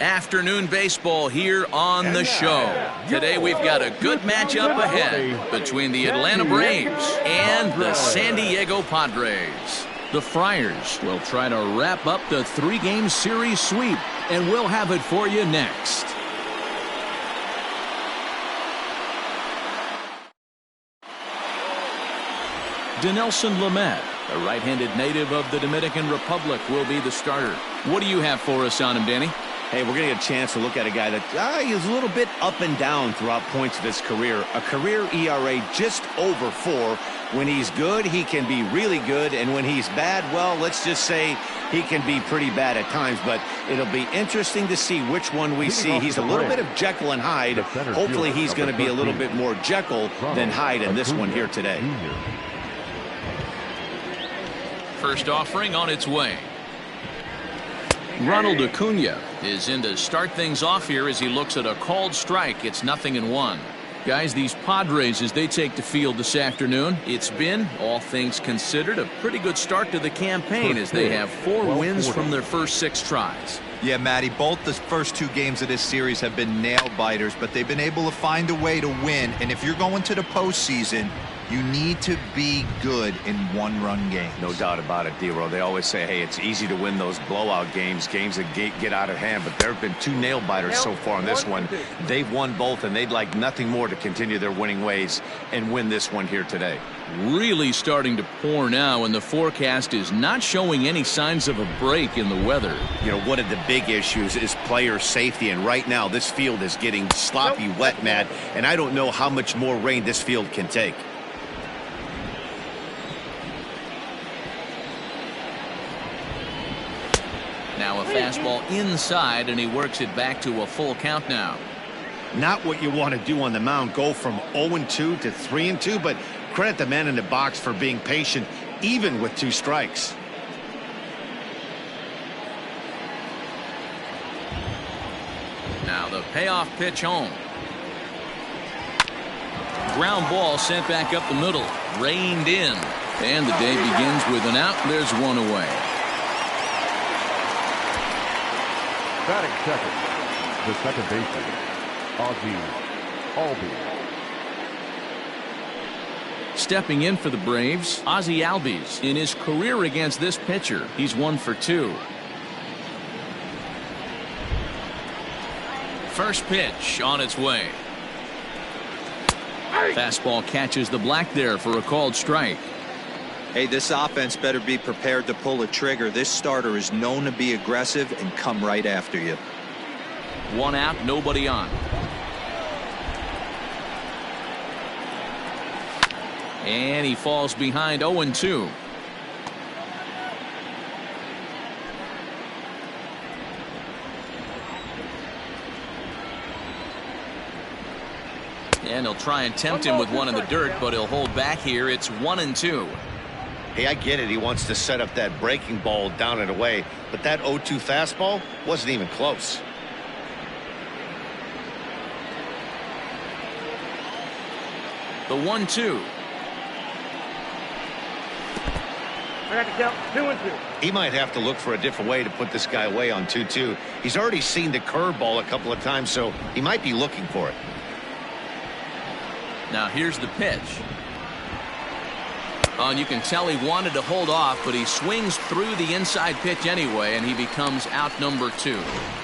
Afternoon baseball here on the show. Today we've got a good matchup ahead between the Atlanta Braves and the San Diego Padres. The Friars will try to wrap up the three-game series sweep, and we'll have it for you next. Dinelson Lamet, a right-handed native of the Dominican Republic, will be the starter. What do you have for us on him, Danny? Hey, we're going to get a chance to look at a guy that he's a little bit up and down throughout points of his career. A career ERA just over 4. When he's good, he can be really good. And when he's bad, well, let's just say he can be pretty bad at times. But it'll be interesting to see which one we see. He's a little bit of Jekyll and Hyde. Hopefully he's going to be a little bit more Jekyll than Hyde in this one here today. First offering on its way. Ronald Acuna is in to start things off here as he looks at a called strike. It's 0-1. Guys, these Padres, as they take the field this afternoon, it's been, all things considered, a pretty good start to the campaign as they have 4 wins from their first 6 tries. Yeah, Matty, both the first 2 games of this series have been nail-biters, but they've been able to find a way to win. And if you're going to the postseason, you need to be good in one-run games. No doubt about it, D-Row. They always say, hey, it's easy to win those blowout games that get out of hand, but there have been 2 nail-biters so far in this one. They've won both, and they'd like nothing more to continue their winning ways and win this one here today. Really starting to pour now, and the forecast is not showing any signs of a break in the weather. You know, one of the big issues is player safety, and right now this field is getting sloppy wet, Matt, and I don't know how much more rain this field can take. Now a fastball inside, and he works it back to a full count now. Not what you want to do on the mound, go from 0-2 to 3-2, but credit the man in the box for being patient even with 2 strikes. Now the payoff pitch home. Ground ball sent back up the middle, reined in, and the day begins with an out. There's one away. Batting second, the second baseman, Ozzie Albies. Stepping in for the Braves, Ozzie Albies. In his career against this pitcher, he's 1 for 2. First pitch on its way. Fastball catches the black there for a called strike. Hey, this offense better be prepared to pull a trigger. This starter is known to be aggressive and come right after you. 1 out, nobody on. And he falls behind 0-2. And he'll try and tempt him with one in the dirt, but he'll hold back here. It's 1-2. Hey, I get it. He wants to set up that breaking ball down and away, but that 0-2 fastball wasn't even close. The 1-2. I got to count 2-2. He might have to look for a different way to put this guy away on 2-2. He's already seen the curveball a couple of times, so he might be looking for it. Now here's the pitch. Oh, and you can tell he wanted to hold off, but he swings through the inside pitch anyway, and he becomes out number 2.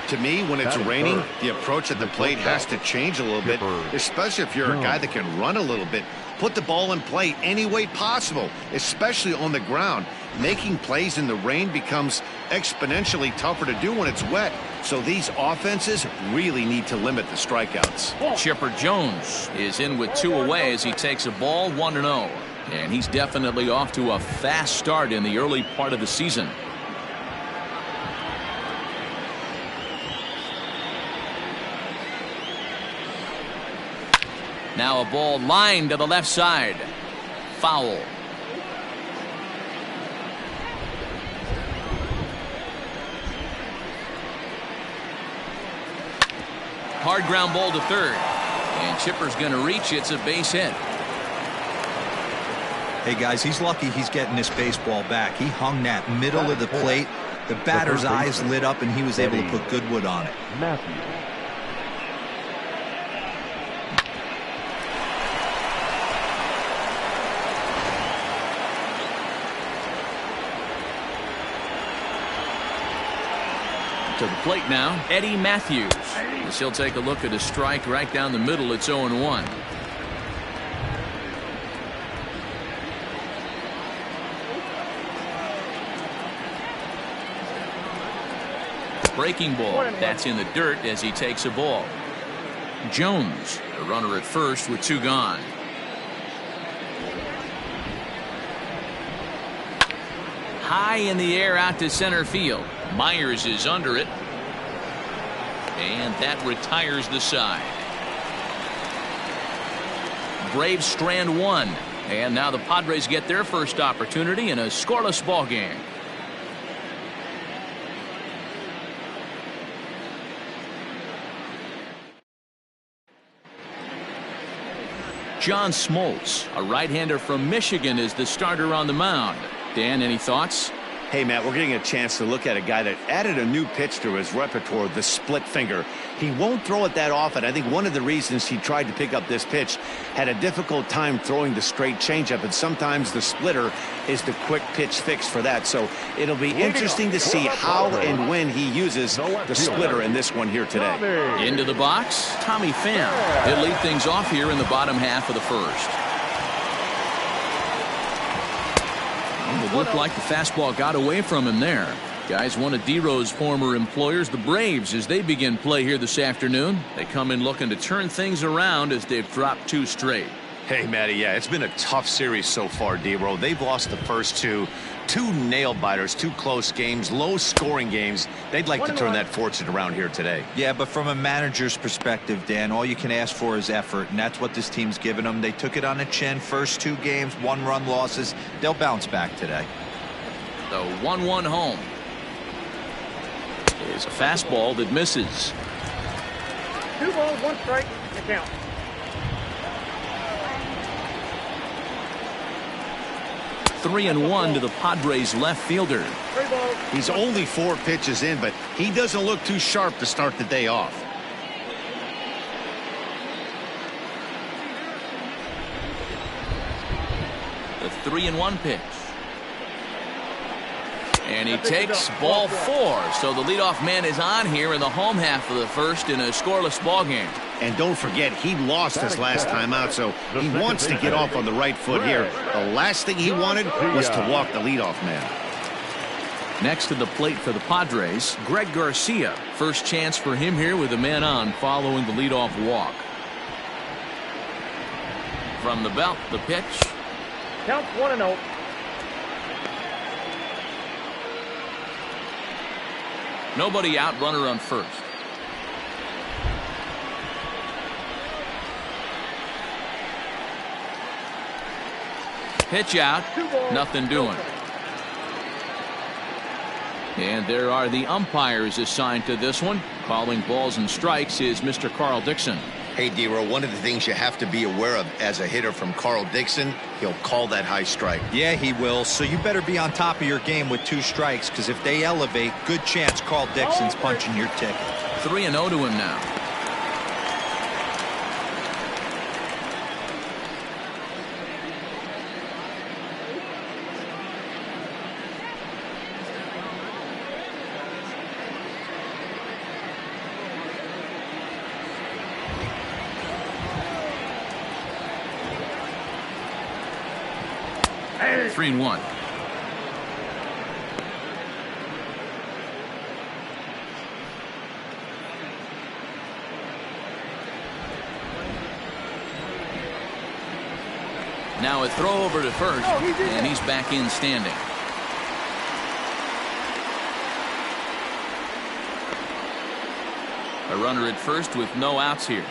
To me, when it's raining, the approach at the plate has to change a little bit, especially if you're a guy that can run a little bit. Put the ball in play any way possible, especially on the ground. Making plays in the rain becomes exponentially tougher to do when it's wet. So these offenses really need to limit the strikeouts. Chipper Jones is in with 2 away as he takes a ball 1-0. And he's definitely off to a fast start in the early part of the season. Now a ball lined to the left side. Foul. Hard ground ball to third. And Chipper's going to reach. It's a base hit. Hey, guys, he's lucky he's getting this baseball back. He hung that middle of the plate The batter's eyes lit up, and he was able to put good wood on it. Matthew. To the plate now, Eddie Matthews. As he'll take a look at a strike right down the middle. It's 0-1. Breaking ball. That's in the dirt as he takes a ball. Jones, the runner at first with 2 gone. High in the air out to center field. Myers is under it. And that retires the side. Braves strand 1. And now the Padres get their first opportunity in a scoreless ball game. John Smoltz, a right-hander from Michigan, is the starter on the mound. Dan, any thoughts? Hey, Matt, we're getting a chance to look at a guy that added a new pitch to his repertoire, the split finger. He won't throw it that often. I think one of the reasons he tried to pick up this pitch, had a difficult time throwing the straight changeup, and sometimes the splitter is the quick pitch fix for that. So it'll be interesting to see how and when he uses the splitter in this one here today. Into the box, Tommy Pham. He'll lead things off here in the bottom half of the first. It looked like the fastball got away from him there. Guys, one of D-Row's former employers, the Braves, as they begin play here this afternoon. They come in looking to turn things around as they've dropped 2 straight. Hey, Matty, yeah, it's been a tough series so far, D-Row. They've lost the first 2 nail-biters, 2 close games, low-scoring games. They'd like to turn that fortune around here today. Yeah, but from a manager's perspective, Dan, all you can ask for is effort, and that's what this team's given them. They took it on the chin. First 2 games, 1-run losses. They'll bounce back today. The 1-1 home is a fastball that misses. 2 balls, 1 strike, the count. Three and 1 to the Padres left fielder. 3 balls. He's only 4 pitches in, but he doesn't look too sharp to start the day off. The 3-1 pitch. And he takes ball 4. So the leadoff man is on here in the home half of the first in a scoreless ball game. And don't forget, he lost his last time out, so he wants to get off on the right foot here. The last thing he wanted was to walk the leadoff man. Next to the plate for the Padres, Greg Garcia. First chance for him here with a man on following the leadoff walk. From the belt, the pitch. Counts 1-0. Nobody out, runner on first. Pitch out, nothing doing. And there are the umpires assigned to this one. Calling balls and strikes is Mr. Carl Dixon. Hey, D-Row, one of the things you have to be aware of as a hitter from Carl Dixon, he'll call that high strike. Yeah, he will. So you better be on top of your game with 2 strikes, because if they elevate, good chance Carl Dixon's punching your ticket. 3-0 to him now. Hey. 3-1. Now a throw over to first, and he's back in standing. A runner at first with no outs here.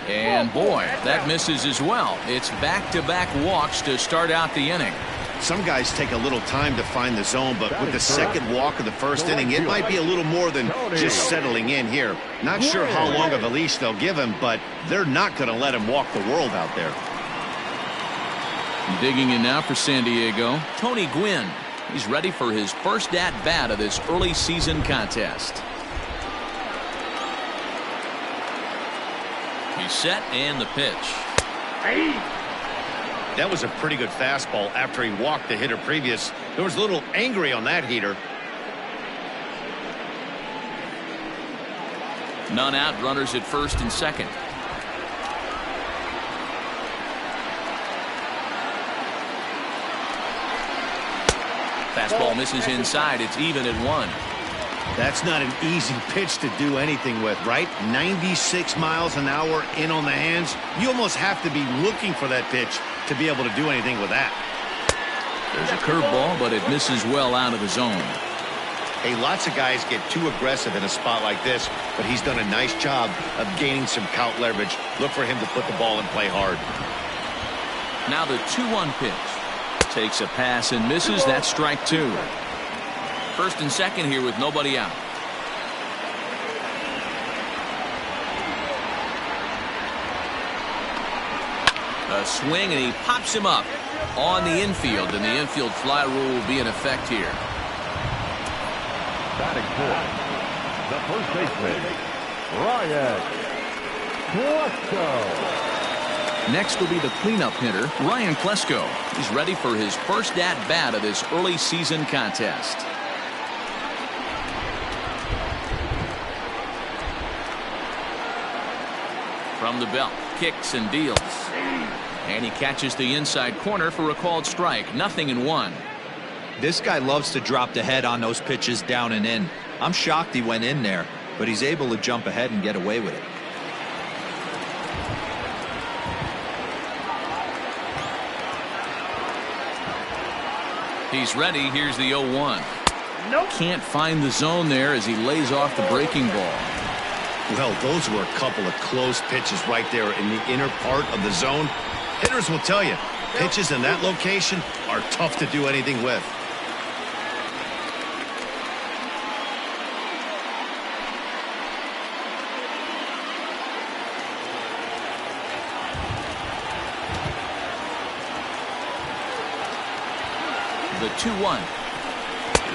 And boy, that misses as well. It's back-to-back walks to start out the inning. Some guys take a little time to find the zone, but with the second walk of the first inning, it might be a little more than just settling in here. Not sure how long of a leash they'll give him, but they're not going to let him walk the world out there. Digging in now for San Diego, Tony Gwynn. He's ready for his first at-bat of this early season contest. He's set and the pitch. Hey. That was a pretty good fastball after he walked the hitter previous. There was a little angry on that heater. None out, runners at first and second. Fastball misses inside. It's even at 1. That's not an easy pitch to do anything with, right? 96 miles an hour in on the hands. You almost have to be looking for that pitch to be able to do anything with that. There's a curveball, but it misses well out of the zone. Hey, lots of guys get too aggressive in a spot like this, but he's done a nice job of gaining some count leverage. Look for him to put the ball in play hard. Now the 2-1 pitch. Takes a pass and misses. That's strike 2. First and second here with nobody out. A swing, and he pops him up on the infield, and the infield fly rule will be in effect here. Batting fourth, the first baseman, Ryan Klesko. Next will be the cleanup hitter, Ryan Klesko. He's ready for his first at-bat of this early season contest. From the belt, kicks and deals. And he catches the inside corner for a called strike. 0-1. This guy loves to drop the head on those pitches down and in. I'm shocked he went in there, but he's able to jump ahead and get away with it. He's ready. Here's the 0-1. Nope. Can't find the zone there as he lays off the breaking ball. Well, those were a couple of close pitches right there in the inner part of the zone. Hitters will tell you, pitches in that location are tough to do anything with. The 2-1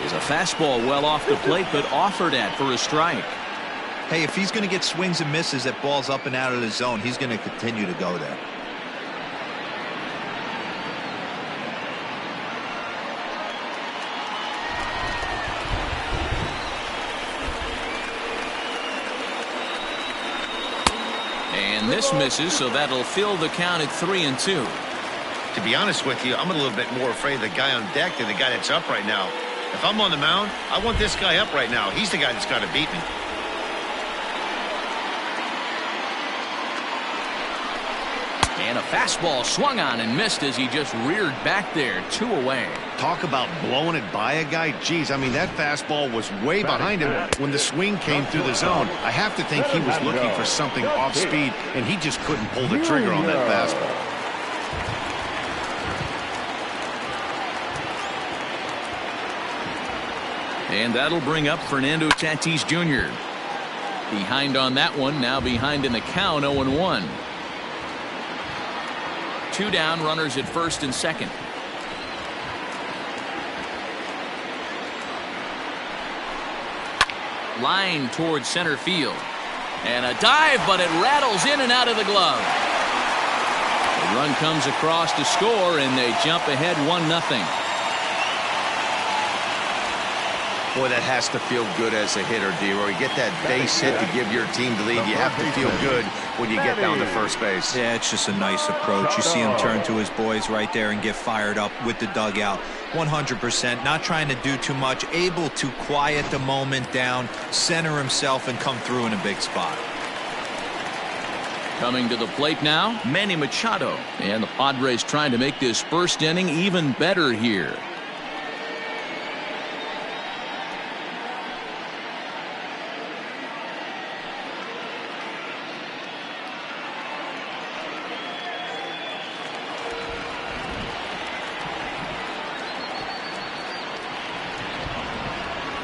is a fastball well off the plate, but offered at for a strike. Hey, if he's going to get swings and misses at balls up and out of the zone, he's going to continue to go there. And this misses, so that'll fill the count at 3-2. To be honest with you, I'm a little bit more afraid of the guy on deck than the guy that's up right now. If I'm on the mound, I want this guy up right now. He's the guy that's got to beat me. And a fastball swung on and missed as he just reared back there. 2 away. Talk about blowing it by a guy. Geez, I mean, that fastball was way behind him when the swing came through the zone. I have to think he was looking for something off speed, and he just couldn't pull the trigger on that fastball. And that'll bring up Fernando Tatis Jr. Behind on that one, now behind in the count, 0-1. 2 down, runners at first and second. Line towards center field. And a dive, but it rattles in and out of the glove. The run comes across to score, and they jump ahead 1-0. Boy, that has to feel good as a hitter, D-Roy. You get that base hit to give your team the lead. You have to feel good when you get down to first base. Yeah, it's just a nice approach. You see him turn to his boys right there and get fired up with the dugout. 100%, not trying to do too much, able to quiet the moment down, center himself, and come through in a big spot. Coming to the plate now, Manny Machado. And the Padres trying to make this first inning even better here.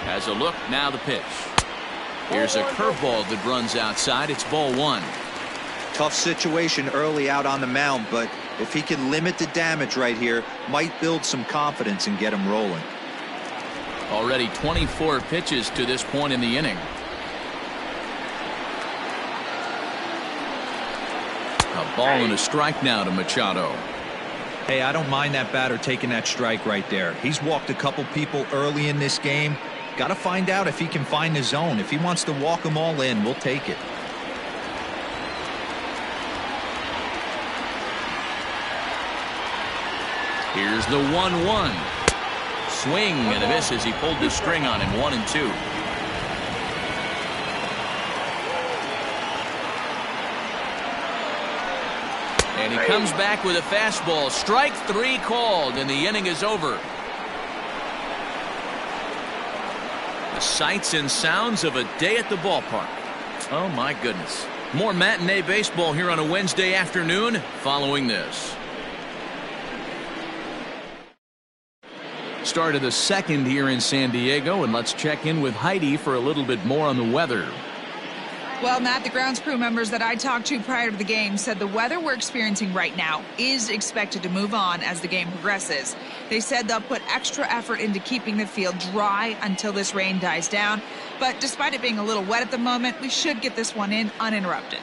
As a look, now the pitch. Here's a curveball that runs outside. It's ball 1. Tough situation early out on the mound, but If he can limit the damage right here, might build some confidence and get him rolling. Already 24 pitches to this point in the inning. A ball and a strike now to Machado. Hey, I don't mind that batter taking that strike right there. He's walked a couple people early in this game. Got to find out if he can find the zone. If he wants to walk them all in, we'll take it. Here's the 1-1. Swing and a miss as he pulled the string on him. 1-2. And he comes back with a fastball. Strike 3 called, and the inning is over. The sights and sounds of a day at the ballpark. Oh, my goodness. More matinee baseball here on a Wednesday afternoon following this. Start of the second here in San Diego, and let's check in with Heidi for a little bit more on the weather. Well, Matt, the grounds crew members that I talked to prior to the game said the weather we're experiencing right now is expected to move on as the game progresses. They said they'll put extra effort into keeping the field dry until this rain dies down. But despite it being a little wet at the moment, we should get this one in uninterrupted.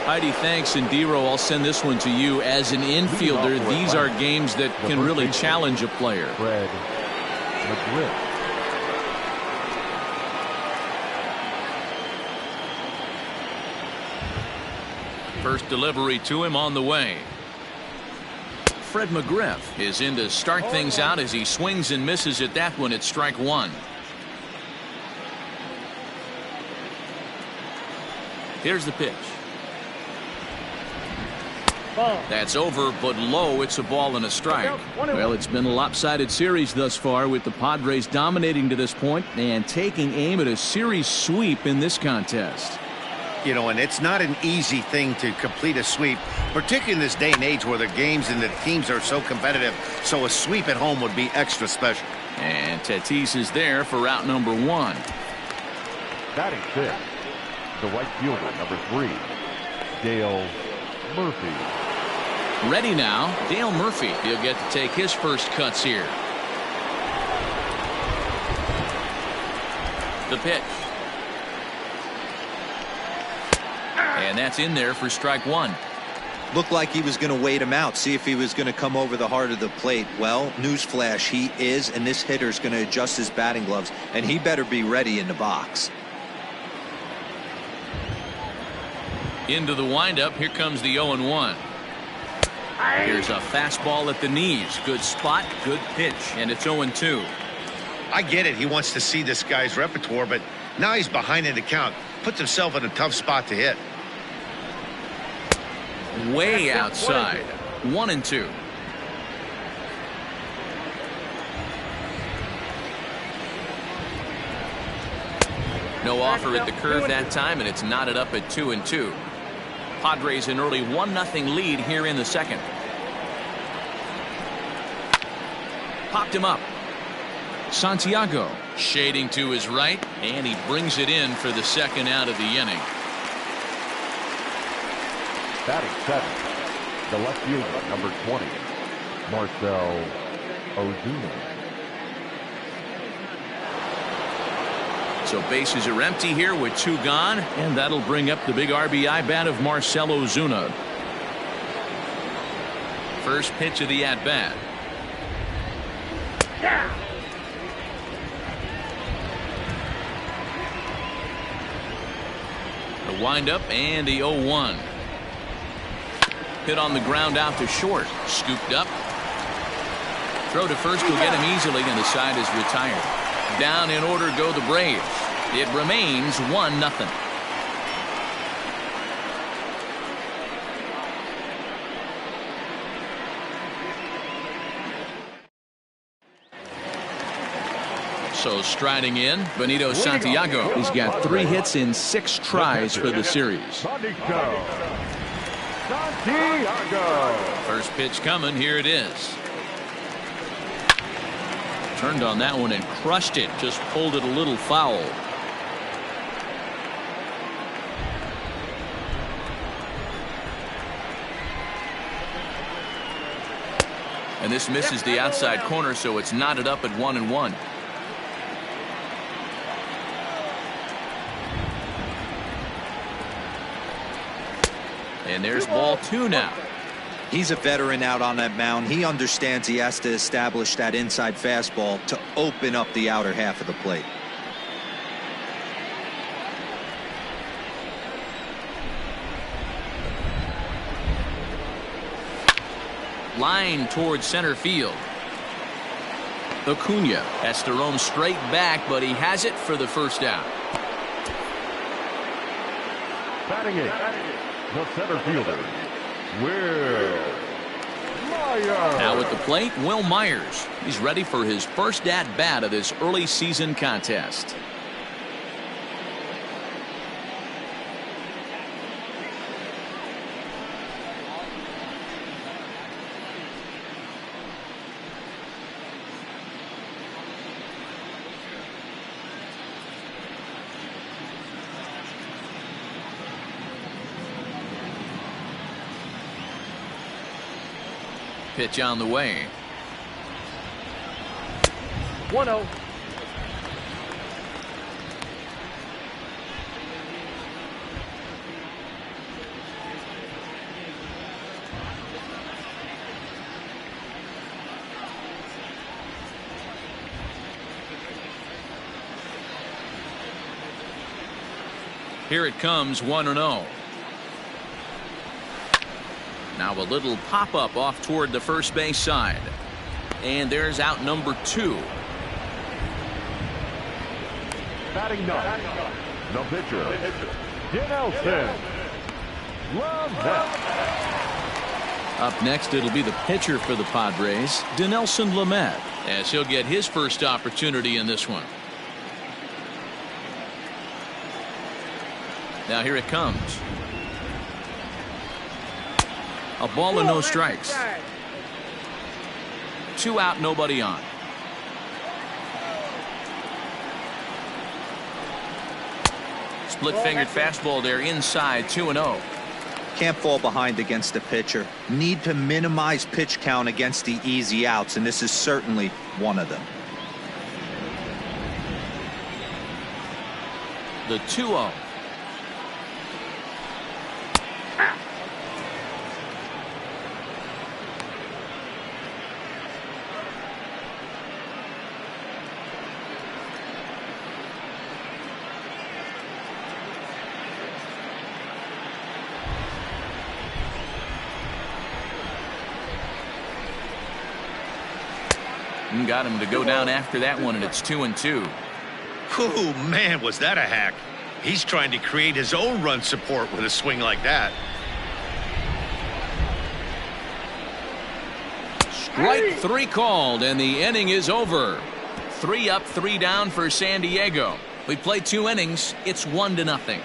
Heidi, thanks. And Dero, I'll send this one to you. As an infielder, these are games that can really challenge a player. First delivery to him on the way. Fred McGriff is in to start things out as he swings and misses at that one at strike 1. Here's the pitch. That's over, but low. It's a ball and a strike. Well, it's been a lopsided series thus far, with the Padres dominating to this point and taking aim at a series sweep in this contest. You know, and it's not an easy thing to complete a sweep, particularly in this day and age where the games and the teams are so competitive. So a sweep at home would be extra special. And Tatis is there for route number 1. Batting 6, the right fielder, number 3, Dale Murphy. Ready now, Dale Murphy. He'll get to take his first cuts here. The pitch. And that's in there for strike 1. Looked like he was going to wait him out, see if he was going to come over the heart of the plate. Well, newsflash, he is, and this hitter's going to adjust his batting gloves, and he better be ready in the box. Into the windup. Here comes the 0-1. Here's a fastball at the knees. Good spot, good pitch, and it's 0-2. I get it. He wants to see this guy's repertoire, but now he's behind in the count. Puts himself in a tough spot to hit. Way outside. 1-2. No offer at the curve that time, and it's knotted up at 2-2. Padres an early 1-0 lead here in the second. Popped him up. Santiago shading to his right, and he brings it in for the second out of the inning. Batting 7, the left fielder, number 20, Marcell Ozuna. So bases are empty here with 2 gone, and that'll bring up the big RBI bat of Marcell Ozuna. First pitch of the at-bat. The windup and the 0-1. Hit on the ground out to short. Scooped up. Throw to first will get him easily, and the side is retired. Down in order go the Braves. It remains 1-0. So striding in, Benito Santiago. He's got 3 hits in 6 tries for the series. Santiago. First pitch coming. Here it is. Turned on that one and crushed it. Just pulled it a little foul. And this misses the outside corner, so it's knotted up at 1-1. And there's ball 2 now. He's a veteran out on that mound. He understands he has to establish that inside fastball to open up the outer half of the plate. Line towards center field. Acuna has to roam straight back, but he has it for the first out. Batting it, the center fielder, Will Myers. Now at the plate, Will Myers. He's ready for his first at-bat of this early season contest. Pitch on the way. 1-0. Here it comes, 1-0. Now a little pop-up off toward the first base side. And there's out number 2. Batting ninth, the pitcher, Dinelson Lamet. Up next, it'll be the pitcher for the Padres, Dinelson Lamet. As he'll get his first opportunity in this one. Now here it comes. A ball and no strikes. 2 out, nobody on. Split-fingered fastball there inside, 2-0. Can't fall behind against the pitcher. Need to minimize pitch count against the easy outs, and this is certainly one of them. The 2-0. Got him to go down after that one, and it's 2-2. Oh, man, was that a hack. He's trying to create his own run support with a swing like that. Strike 3 called, and the inning is over. 3 up, 3 down for San Diego. We played 2 innings. It's 1-0.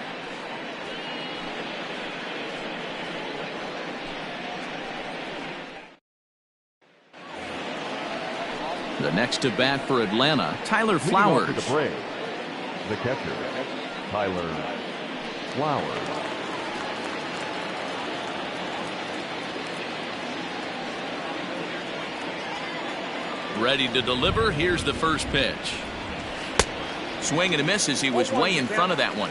The next to bat for Atlanta, Tyler Flowers. The Braves, the catcher, Tyler Flowers. Ready to deliver. Here's the first pitch. Swing and a miss as he was way in front of that one.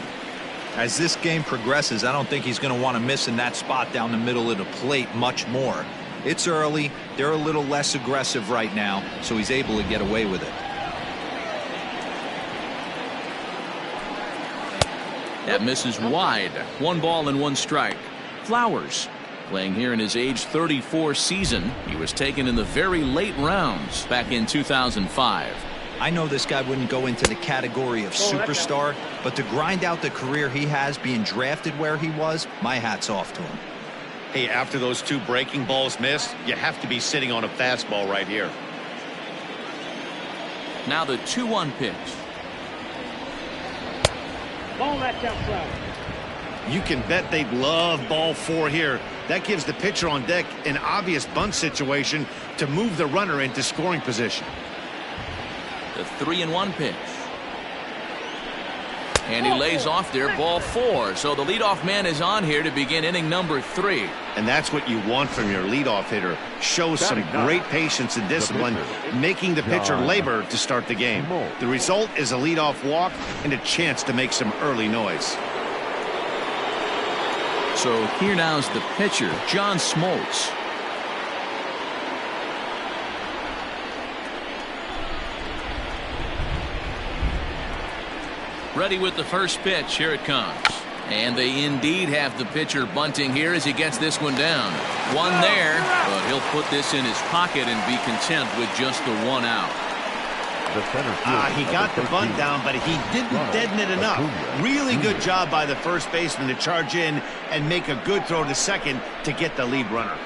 As this game progresses, I don't think he's going to want to miss in that spot down the middle of the plate much more. It's early. They're a little less aggressive right now, so he's able to get away with it. That misses wide. 1 ball and 1 strike. Flowers, playing here in his age 34 season. He was taken in the very late rounds back in 2005. I know this guy wouldn't go into the category of superstar, but to grind out the career he has being drafted where he was, my hat's off to him. Hey, after those 2 breaking balls missed, you have to be sitting on a fastball right here. Now the 2-1 pitch. Ball that's outside. You can bet they'd love ball 4 here. That gives the pitcher on deck an obvious bunt situation to move the runner into scoring position. The 3-1 pitch. And he lays off there, ball 4. So the leadoff man is on here to begin inning number 3. And that's what you want from your leadoff hitter. Shows some great patience and discipline, making the pitcher labor to start the game. The result is a leadoff walk and a chance to make some early noise. So here now's the pitcher, John Smoltz. Ready with the first pitch. Here it comes. And they indeed have the pitcher bunting here as he gets this one down. One there, but he'll put this in his pocket and be content with just the 1 out. He got the bunt down, but he didn't deaden it enough. Really good job by the first baseman to charge in and make a good throw to second to get the lead runner.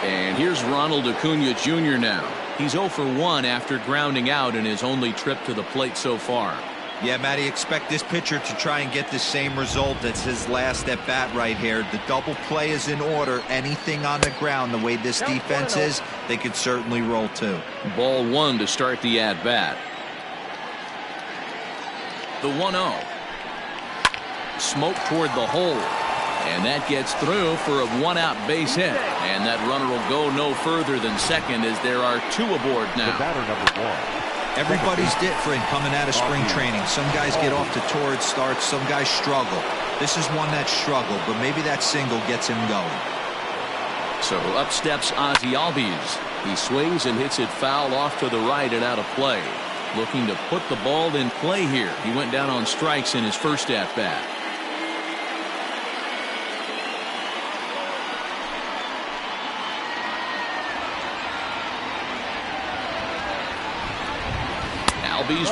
And here's Ronald Acuna Jr. now. He's 0 for 1 after grounding out in his only trip to the plate so far. Yeah, Matty, expect this pitcher to try and get the same result as his last at bat right here. The double play is in order. Anything on the ground, the way this defense is, they could certainly roll too. Ball 1 to start the at bat. The 1-0. Smoke toward the hole. And that gets through for a 1-out base hit. And that runner will go no further than second as there are 2 aboard now. Batter number 1. Everybody's different coming out of spring training. Some guys get off to torrid starts. Some guys struggle. This is one that struggled, but maybe that single gets him going. So up steps Ozzie Albies. He sways and hits it foul off to the right and out of play. Looking to put the ball in play here. He went down on strikes in his first at bat.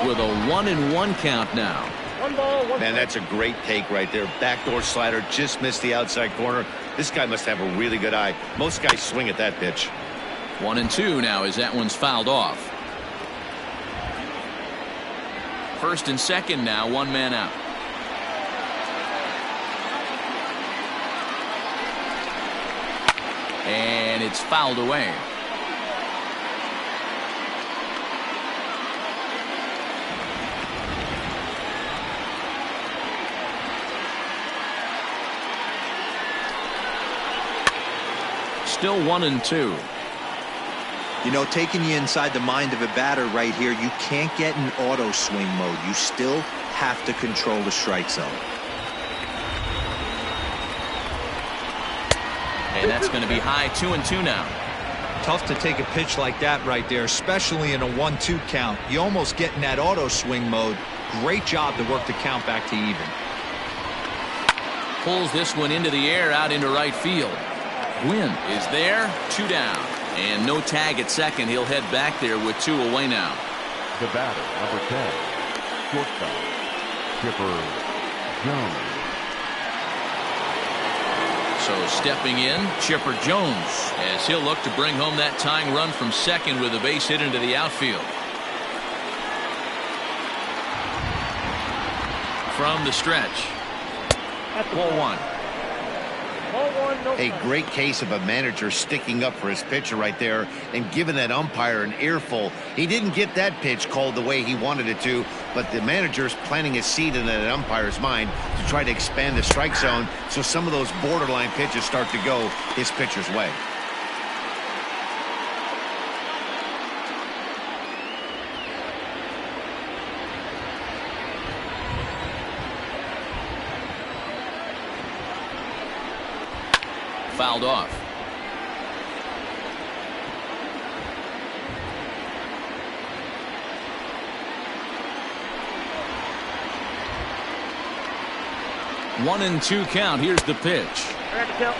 With a 1-1 count now. Man, that's a great take right there. Backdoor slider just missed the outside corner. This guy must have a really good eye. Most guys swing at that pitch. 1-2 now as that one's fouled off. First and second now, 1 man out. And it's fouled away. Still 1-2. You know, taking you inside the mind of a batter right here, you can't get in auto swing mode. You still have to control the strike zone. And that's going to be high. 2-2 now. Tough to take a pitch like that right there, especially in a 1-2 count. You almost get in that auto swing mode. Great job to work the count back to even. Pulls this one into the air out into right field. Win Is there. 2 down. And no tag at second. He'll head back there with 2 away now. The batter, number 10, shortstop, Chipper Jones. So stepping in, Chipper Jones, as he'll look to bring home that tying run from second with a base hit into the outfield. From the stretch. Ball 1. A great case of a manager sticking up for his pitcher right there and giving that umpire an earful. He didn't get that pitch called the way he wanted it to, but the manager's planting a seed in that umpire's mind to try to expand the strike zone so some of those borderline pitches start to go his pitcher's way. Fouled off. One and 2 count. Here's the pitch. I got to count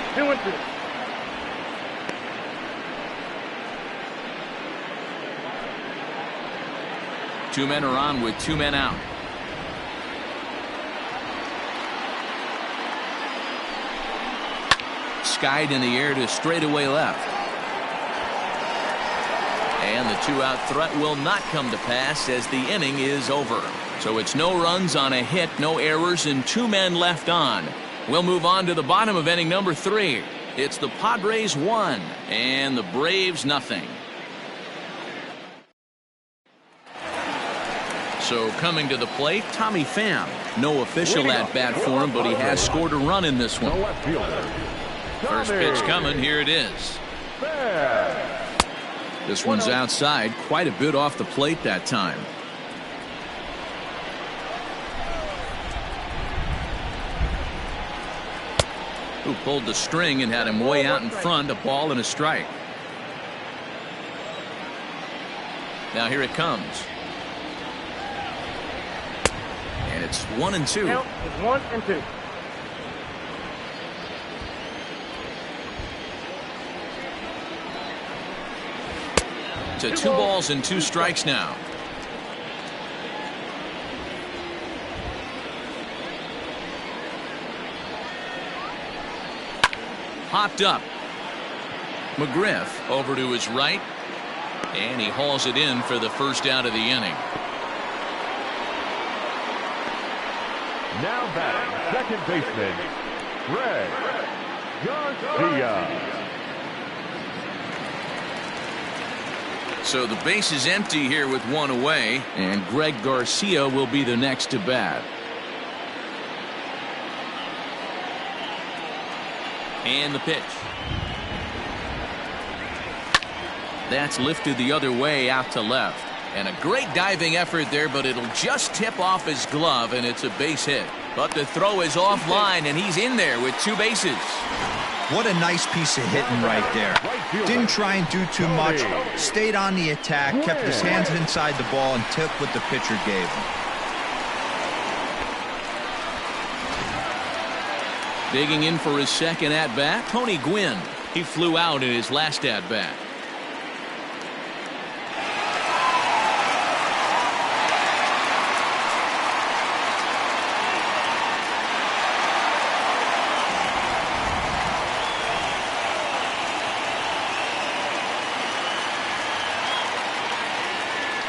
2-2. Two men are on with 2 men out. Skied in the air to straightaway left. And the 2-out threat will not come to pass as the inning is over. So it's no runs on a hit, no errors, and 2 men left on. We'll move on to the bottom of inning number 3. It's the Padres 1 and the Braves nothing. So coming to the plate, Tommy Pham. No official at bat for him, but he has scored a run in this one. First pitch coming. Here it is. This one's outside, quite a bit off the plate that time. Who pulled the string and had him way out in front, a ball and a strike. Now here it comes. And it's 1-2. Count is 1-2. To 2 balls and 2 strikes now. Popped up. McGriff over to his right. And he hauls it in for the first out of the inning. Now batting, second baseman, Greg Garcia. So the base is empty here with 1 away, and Greg Garcia will be the next to bat. And the pitch. That's lifted the other way out to left. And a great diving effort there, but it'll just tip off his glove, and it's a base hit. But the throw is offline, and he's in there with 2 bases. What a nice piece of hitting right there. Didn't try and do too much. Stayed on the attack, kept his hands inside the ball, and took what the pitcher gave him. Digging in for his second at-bat, Tony Gwynn. He flew out in his last at-bat.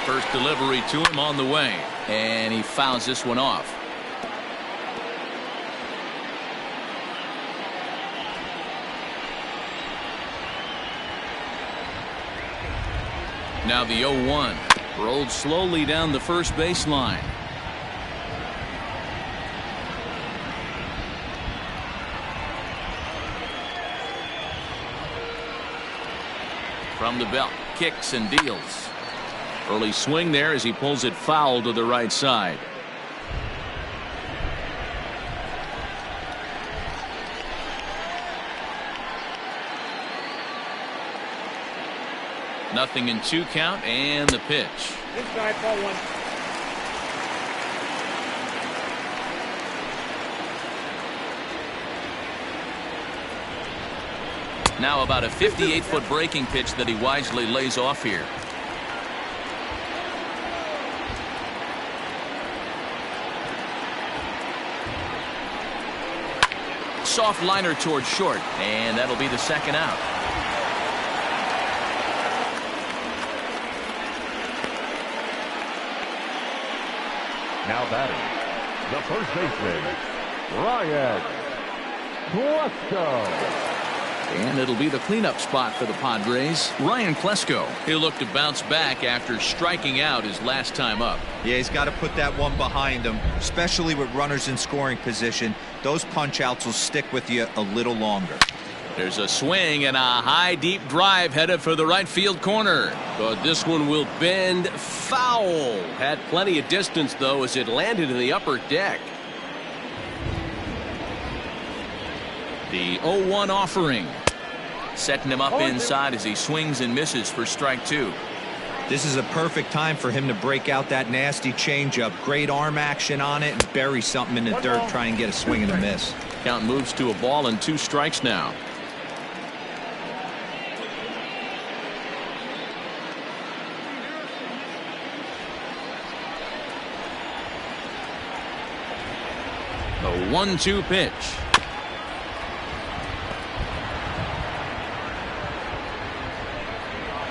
First delivery to him on the way, and he fouls this one off. Now the 0-1 rolled slowly down the first baseline. From the belt, kicks and deals. Early swing there as he pulls it foul to the right side. Nothing in 2 count, and the pitch. Inside, ball 1. Now about a 58-foot breaking pitch that he wisely lays off here. Soft liner towards short, and that'll be the second out. Now batting, the first baseman, Ryan Klesko. And it'll be the cleanup spot for the Padres. Ryan Klesko. He'll look to bounce back after striking out his last time up. Yeah, he's got to put that one behind him, especially with runners in scoring position. Those punch outs will stick with you a little longer. There's a swing and a high deep drive headed for the right field corner. But this one will bend foul. Had plenty of distance though as it landed in the upper deck. The 0-1 offering. Setting him up inside as he swings and misses for strike 2. This is a perfect time for him to break out that nasty changeup. Great arm action on it and bury something in the dirt. Try and get a swing and a miss. Count moves to a ball and 2 strikes now. A 1-2 pitch.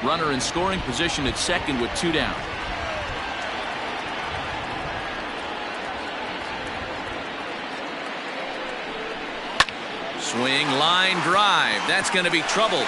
Runner in scoring position at second with 2 down. Swing, line drive. That's going to be trouble.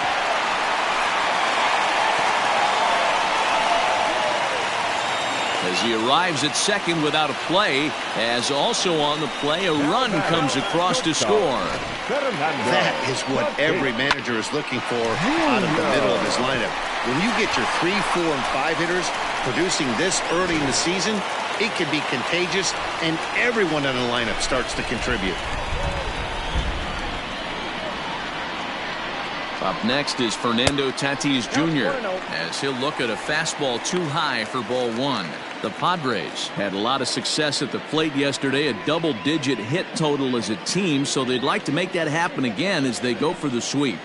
As he arrives at second without a play, as also on the play, a run comes across to score. That is what every manager is looking for out of the middle of his lineup. When you get your 3, 4, and 5 hitters producing this early in the season, it can be contagious, and everyone in the lineup starts to contribute. Up next is Fernando Tatis Jr. as he'll look at a fastball too high for ball 1. The Padres had a lot of success at the plate yesterday, a double-digit hit total as a team, so they'd like to make that happen again as they go for the sweep.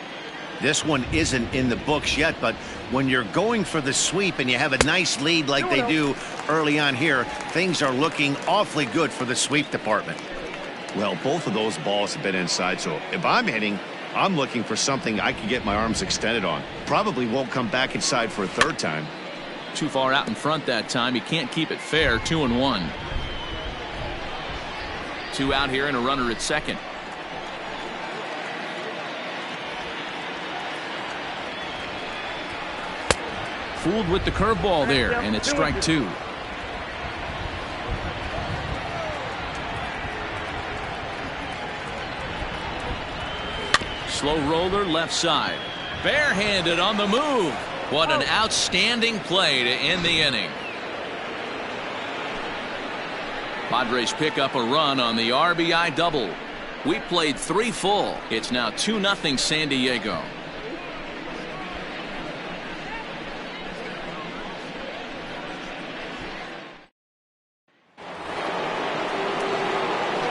This one isn't in the books yet, but when you're going for the sweep and you have a nice lead like they do early on here, things are looking awfully good for the sweep department. Well, both of those balls have been inside, so if I'm hitting, I'm looking for something I can get my arms extended on. Probably won't come back inside for a third time. Too far out in front that time. He can't keep it fair. 2-1. 2 out here and a runner at second. Fooled with the curveball there, and it's strike 2. Slow roller left side. Barehanded on the move. What an outstanding play to end the inning. Padres pick up a run on the RBI double. We played 3 full. It's now 2-0 San Diego.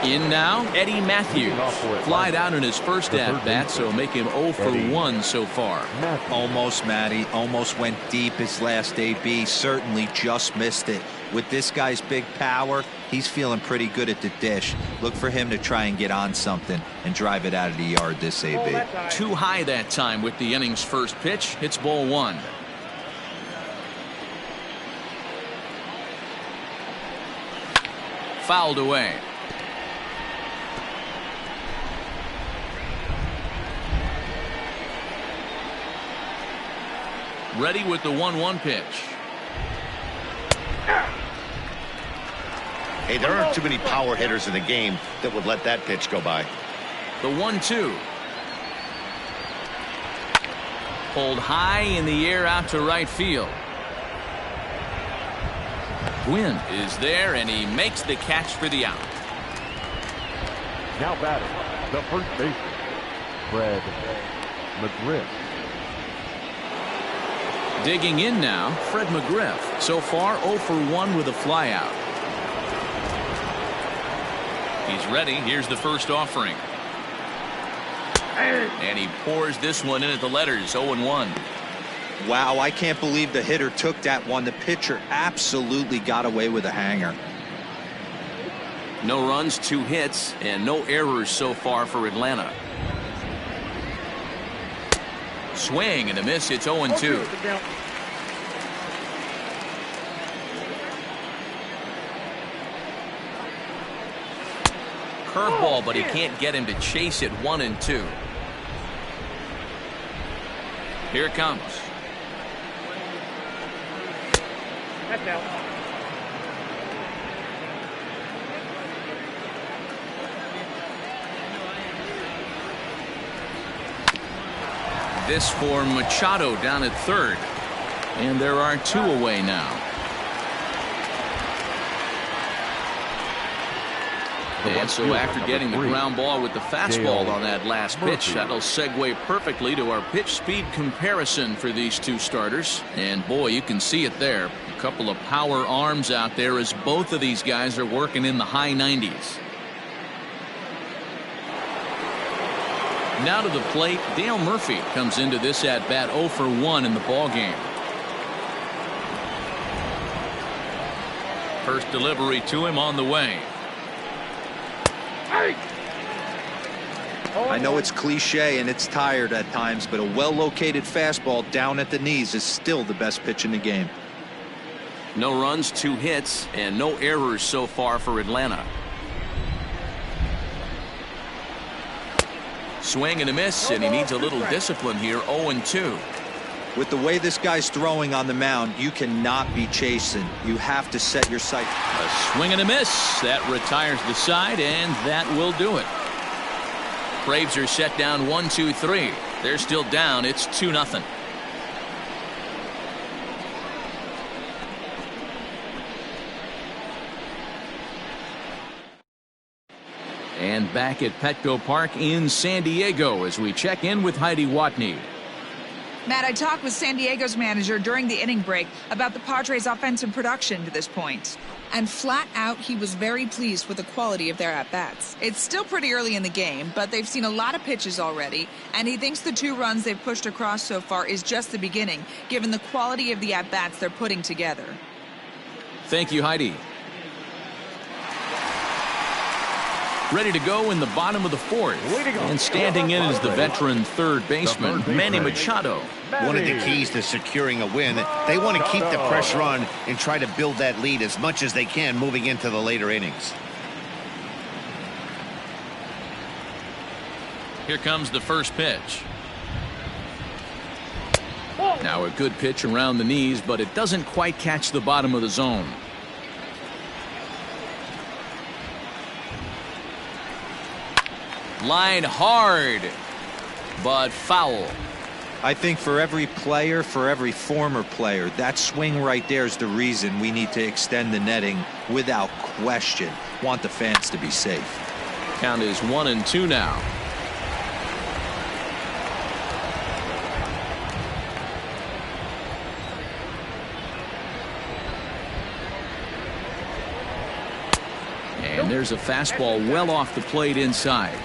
In now, Eddie Matthews. Flied out in his first at-bat, so make him 0 for 1 so far. Almost, Matty. Almost went deep his last AB. Certainly just missed it. With this guy's big power, he's feeling pretty good at the dish. Look for him to try and get on something and drive it out of the yard this AB. Too high that time with the inning's first pitch. It's ball 1. Fouled away. Ready with the 1-1 pitch. Hey, there aren't too many power hitters in the game that would let that pitch go by. The 1-2. Pulled high in the air out to right field. Gwynn is there, and he makes the catch for the out. Now batting, the first baseman, Fred McGriff. Digging in now, Fred McGriff. So far 0 for 1 with a flyout. He's ready. Here's the first offering. And he pours this one in at the letters. 0-1. Wow, I can't believe the hitter took that one. The pitcher absolutely got away with a hanger. No runs, 2 hits, and no errors so far for Atlanta. Swing and a miss. It's 0-2. Curveball, but he can't get him to chase it. 1-2. Here it comes. That's out. This for Machado down at third. And there are 2 away now. And so after getting the ground ball with the fastball on that last pitch, that'll segue perfectly to our pitch speed comparison for these 2 starters. And boy, you can see it there. A couple of power arms out there as both of these guys are working in the high 90s. Now to the plate, Dale Murphy comes into this at bat 0 for 1 in the ball game. First delivery to him on the way. I know it's cliche and it's tired at times, but a well-located fastball down at the knees is still the best pitch in the game. No runs, 2 hits, and no errors so far for Atlanta. Swing and a miss, and he needs a little discipline here. 0-2. With the way this guy's throwing on the mound, you cannot be chasing. You have to set your sight. A swing and a miss. That retires the side, and that will do it. Braves are set down 1-2-3. They're still down. It's 2-0. And back at Petco Park in San Diego as we check in with Heidi Watney. Matt, I talked with San Diego's manager during the inning break about the Padres' offensive production to this point. And flat out, he was very pleased with the quality of their at-bats. It's still pretty early in the game, but they've seen a lot of pitches already, and he thinks the 2 runs they've pushed across so far is just the beginning, given the quality of the at-bats they're putting together. Thank you, Heidi. Ready to go in the bottom of the 4th. And standing in is the veteran third baseman, Manny Machado. One of the keys to securing a win, they want to keep the pressure on and try to build that lead as much as they can moving into the later innings. Here comes the first pitch. Now a good pitch around the knees, but it doesn't quite catch the bottom of the zone. Line hard, but foul. I think for every player, for every former player, that swing right there is the reason we need to extend the netting without question. Want the fans to be safe. Count is 1-2 now. And there's a fastball well off the plate inside.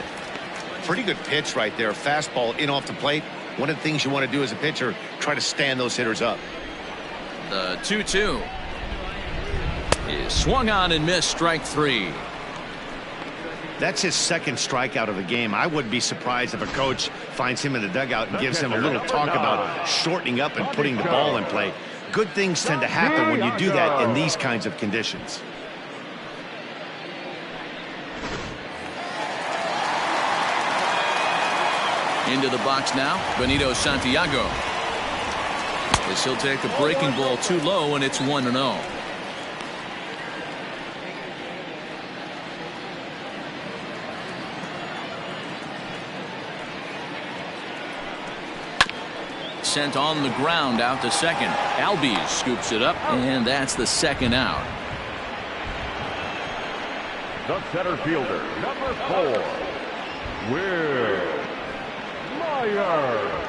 Pretty good pitch right there. Fastball in off the plate. One of the things you want to do as a pitcher, try to stand those hitters up. The 2-2 is swung on and missed. Strike 3. That's his second strikeout of the game. I wouldn't be surprised if a coach finds him in the dugout and gives him a little talk about shortening up and putting the ball in play. Good things tend to happen when you do that in these kinds of conditions. Into the box now, Benito Santiago. As he'll take a breaking ball too low, and it's 1-0. Sent on the ground out to second. Albies scoops it up, and that's the second out. The center fielder, number 4, Will Myers.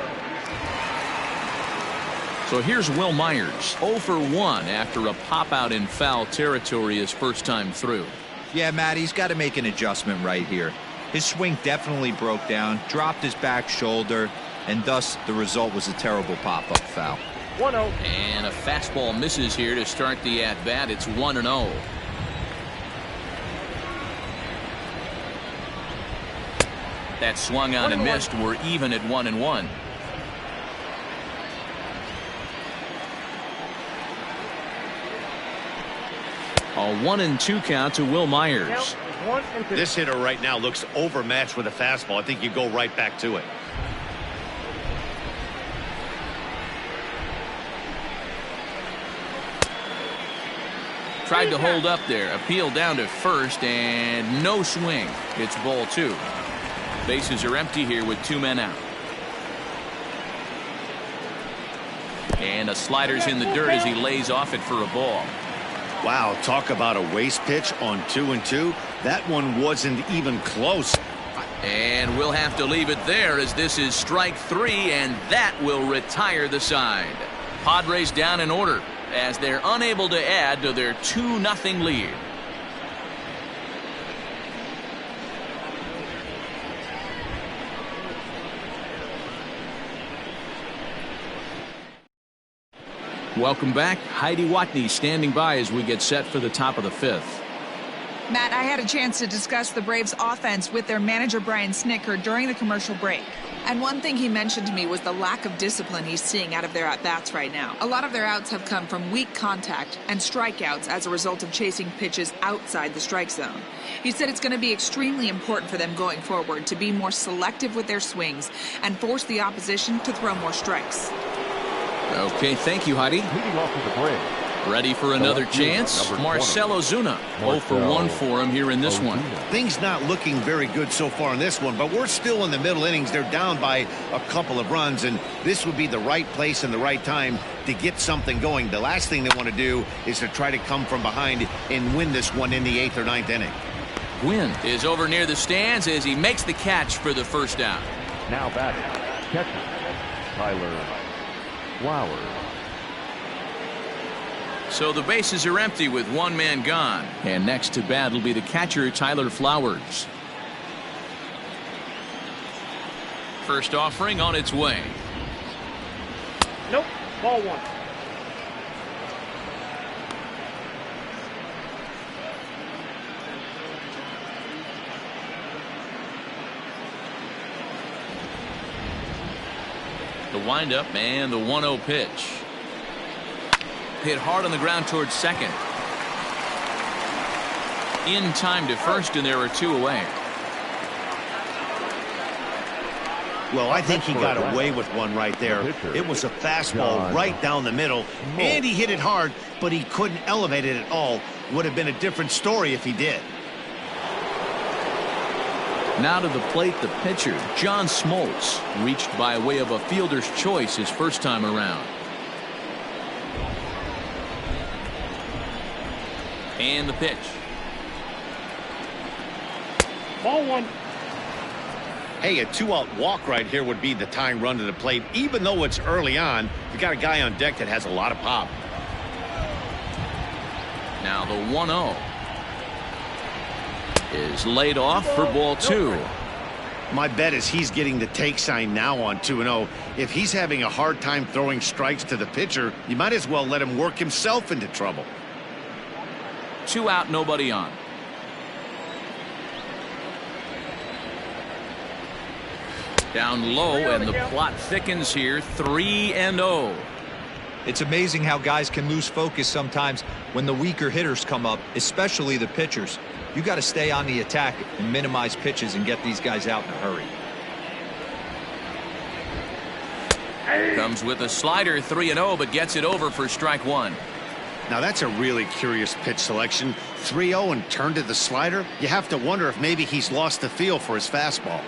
So here's Will Myers, 0 for 1 after a pop out in foul territory his first time through. Yeah, Matt, he's got to make an adjustment right here. His swing definitely broke down, dropped his back shoulder, and thus the result was a terrible pop-up foul. 1-0. And a fastball misses here to start the at-bat. It's 1-0. That swung on and missed. We're even at 1-1. A 1-2 count to Will Myers. This hitter right now looks overmatched with a fastball. I think you go right back to it. Tried to hold up there. Appeal down to first, and no swing. It's ball 2. Bases are empty here with 2 men out. And a slider's in the dirt as he lays off it for a ball. Wow, talk about a waste pitch on 2-2. That one wasn't even close. And we'll have to leave it there as this is strike 3, and that will retire the side. Padres down in order as they're unable to add to their 2-0 lead. Welcome back. Heidi Watney standing by as we get set for the top of the 5th. Matt, I had a chance to discuss the Braves offense with their manager Brian Snitker during the commercial break. And one thing he mentioned to me was the lack of discipline he's seeing out of their at-bats right now. A lot of their outs have come from weak contact and strikeouts as a result of chasing pitches outside the strike zone. He said it's going to be extremely important for them going forward to be more selective with their swings and force the opposition to throw more strikes. Okay, thank you, Heidi. Leading off to the plate. Ready for another chance? Marcell Ozuna. 0 for 1 for him here in this one. Things not looking very good so far in this one, but we're still in the middle innings. They're down by a couple of runs, and this would be the right place and the right time to get something going. The last thing they want to do is to try to come from behind and win this one in the 8th or 9th inning. Gwynn is over near the stands as he makes the catch for the first down. Now batting, catcher, Tyler Flowers. So the bases are empty with one man gone. And next to bat will be the catcher, Tyler Flowers. First offering on its way. Nope. Ball 1. The windup and the 1-0 pitch. Hit hard on the ground towards second. In time to first, and there are 2 away. Well, I think he got away with one right there. It was a fastball right down the middle, and he hit it hard, but he couldn't elevate it at all. Would have been a different story if he did. Now to the plate, the pitcher, John Smoltz, reached by way of a fielder's choice his first time around. And the pitch. Ball 1. Hey, a 2-out walk right here would be the tying run to the plate. Even though it's early on, you got a guy on deck that has a lot of pop. Now the 1-0 is laid off for ball 2. My bet is he's getting the take sign now on 2-0. If he's having a hard time throwing strikes to the pitcher, you might as well let him work himself into trouble. 2 out, nobody on. Down low, and the plot thickens here. 3-0. It's amazing how guys can lose focus sometimes when the weaker hitters come up, especially the pitchers. You got to stay on the attack and minimize pitches and get these guys out in a hurry. Comes with a slider, 3-0, but gets it over for strike 1. Now that's a really curious pitch selection. 3-0 and turned to the slider. You have to wonder if maybe he's lost the feel for his fastball.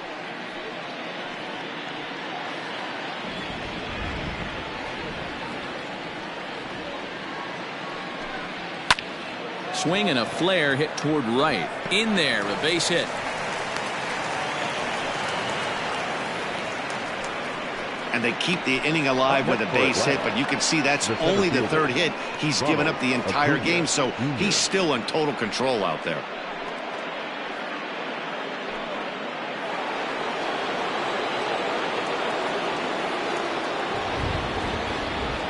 Swing and a flare hit toward right. In there, a base hit. And they keep the inning alive with a base hit, but you can see that's only the 3rd hit he's given up the entire game, so he's still in total control out there.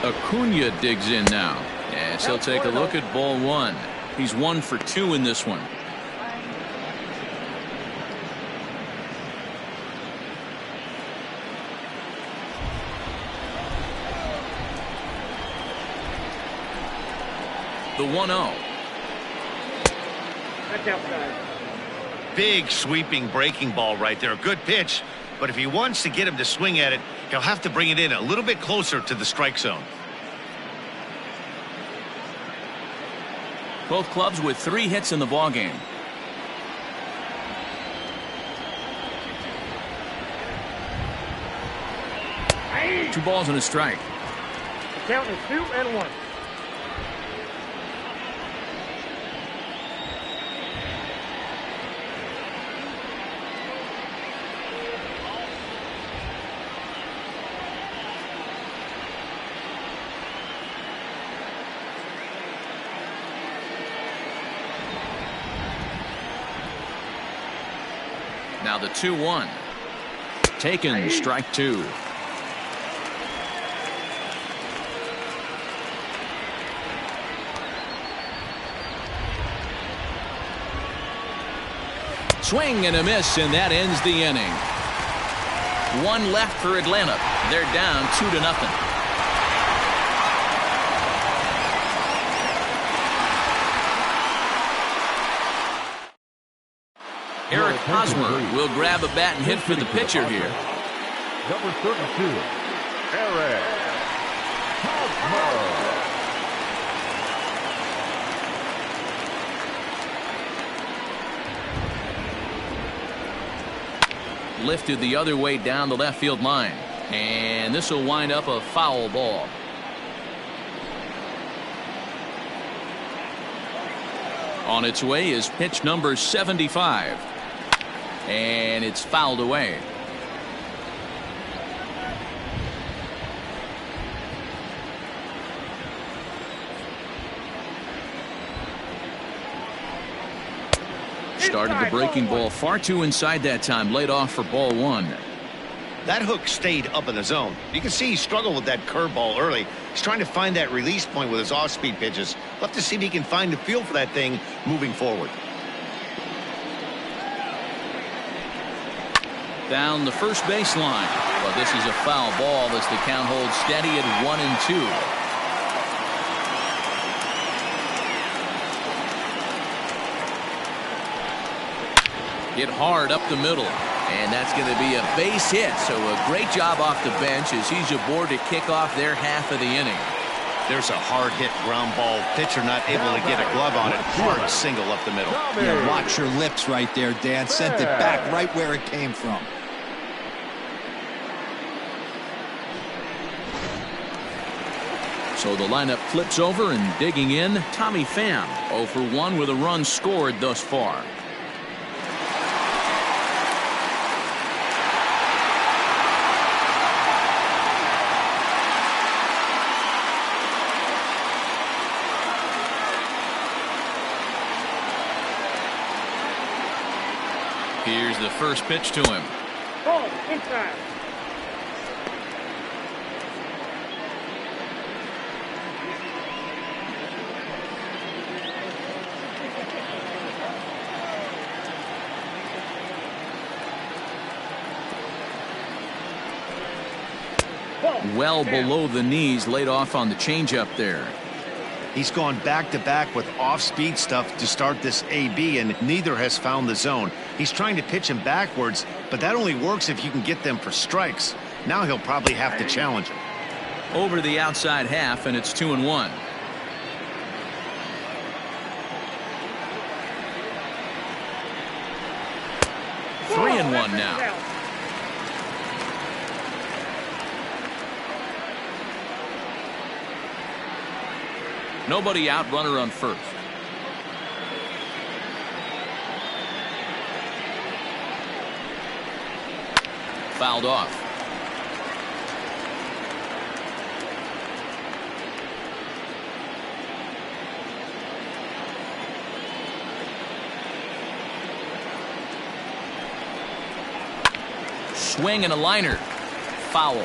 Acuna digs in now. Yes, he'll take a look at ball 1. He's 1 for 2 in this one. The 1-0. That's outside. Big sweeping breaking ball right there. Good pitch, but if he wants to get him to swing at it, he'll have to bring it in a little bit closer to the strike zone. Both clubs with 3 hits in the ballgame. Hey. 2 balls and a strike. The count is 2-1. Now the 2-1. Taken, strike 2. Swing and a miss, and that ends the inning. One left for Atlanta. They're down 2-0. Eric Hosmer will grab a bat and hit for the pitcher here. Number 32, Eric Hosmer. Lifted the other way down the left field line. And this will wind up a foul ball. On its way is pitch number 75. And it's fouled away. Started the breaking ball far too inside that time. Laid off for ball one. That hook stayed up in the zone. You can see he struggled with that curveball early. He's trying to find that release point with his off-speed pitches. We'll have to see if he can find the feel for that thing moving forward. Down the first baseline. But this is a foul ball as the count holds steady at 1-2. Hit hard up the middle. And that's going to be a base hit. So a great job off the bench as he's aboard to kick off their half of the inning. There's a hard hit ground ball. Pitcher not able to get a glove on it. Hard single up the middle. Yeah, watch your lips right there, Dan. Sent it back right where it came from. So the lineup flips over and digging in. Tommy Pham 0 for 1 with a run scored thus far. Here's the first pitch to him. Ball inside. Well below the knees, laid off on the changeup there. He's gone back-to-back with off-speed stuff to start this AB, and neither has found the zone. He's trying to pitch him backwards, but that only works if you can get them for strikes. Now he'll probably have to challenge him. Over the outside half, and it's 2-1. Three and one now. Nobody out, runner on first. Fouled off. Swing and a liner. Foul.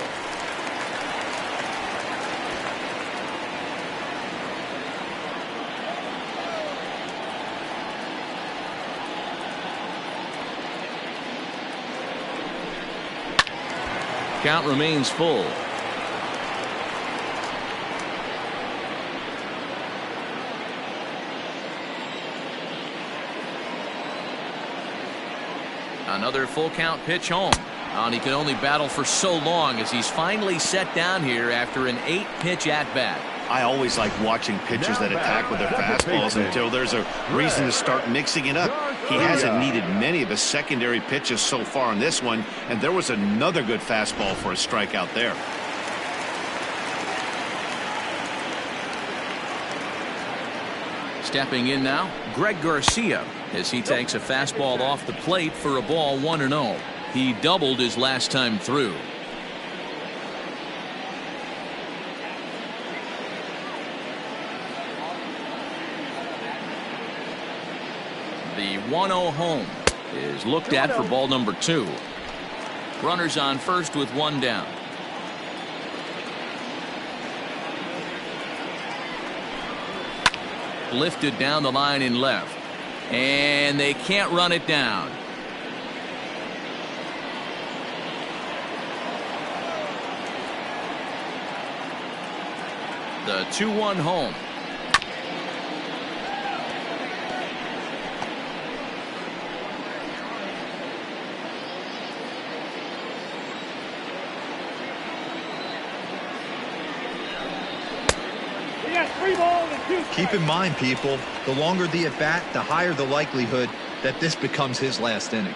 Count remains full. Another full count pitch home. And he can only battle for so long as he's finally set down here after an 8-pitch at-bat. I always like watching pitchers that attack with their fastballs until there's a reason to start mixing it up. He hasn't needed many of his secondary pitches so far in this one, and there was another good fastball for a strikeout there. Stepping in now, Greg Garcia, as he takes a fastball off the plate for a ball 1-0. He doubled his last time through. The 1-0 home is looked at for ball number 2. Runners on first with one down. Lifted down the line in left. And they can't run it down. The 2-1 home. Keep in mind, people, the longer the at-bat, the higher the likelihood that this becomes his last inning.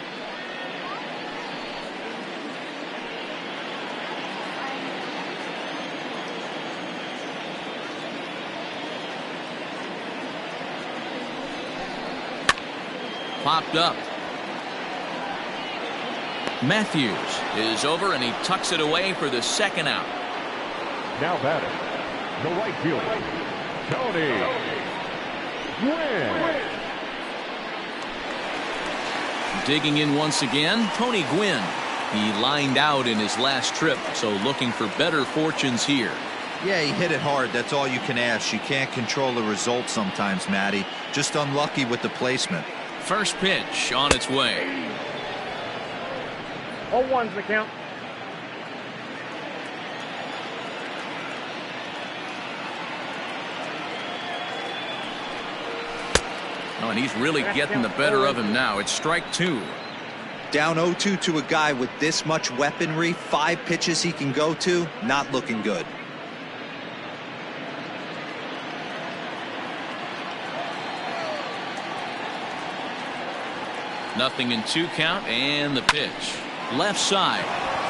Popped up. Matthews is over, and he tucks it away for the second out. Now batting, the right fielder, Tony Gwynn. Digging in once again, Tony Gwynn. He lined out in his last trip, so looking for better fortunes here. Yeah, he hit it hard. That's all you can ask. You can't control the result sometimes, Matty. Just unlucky with the placement. First pitch on its way. 0-1's the count. Oh, and he's really getting the better of him now. It's strike 2. Down 0-2 to a guy with this much weaponry, 5 pitches he can go to, not looking good. Nothing in 2 count, and the pitch. Left side.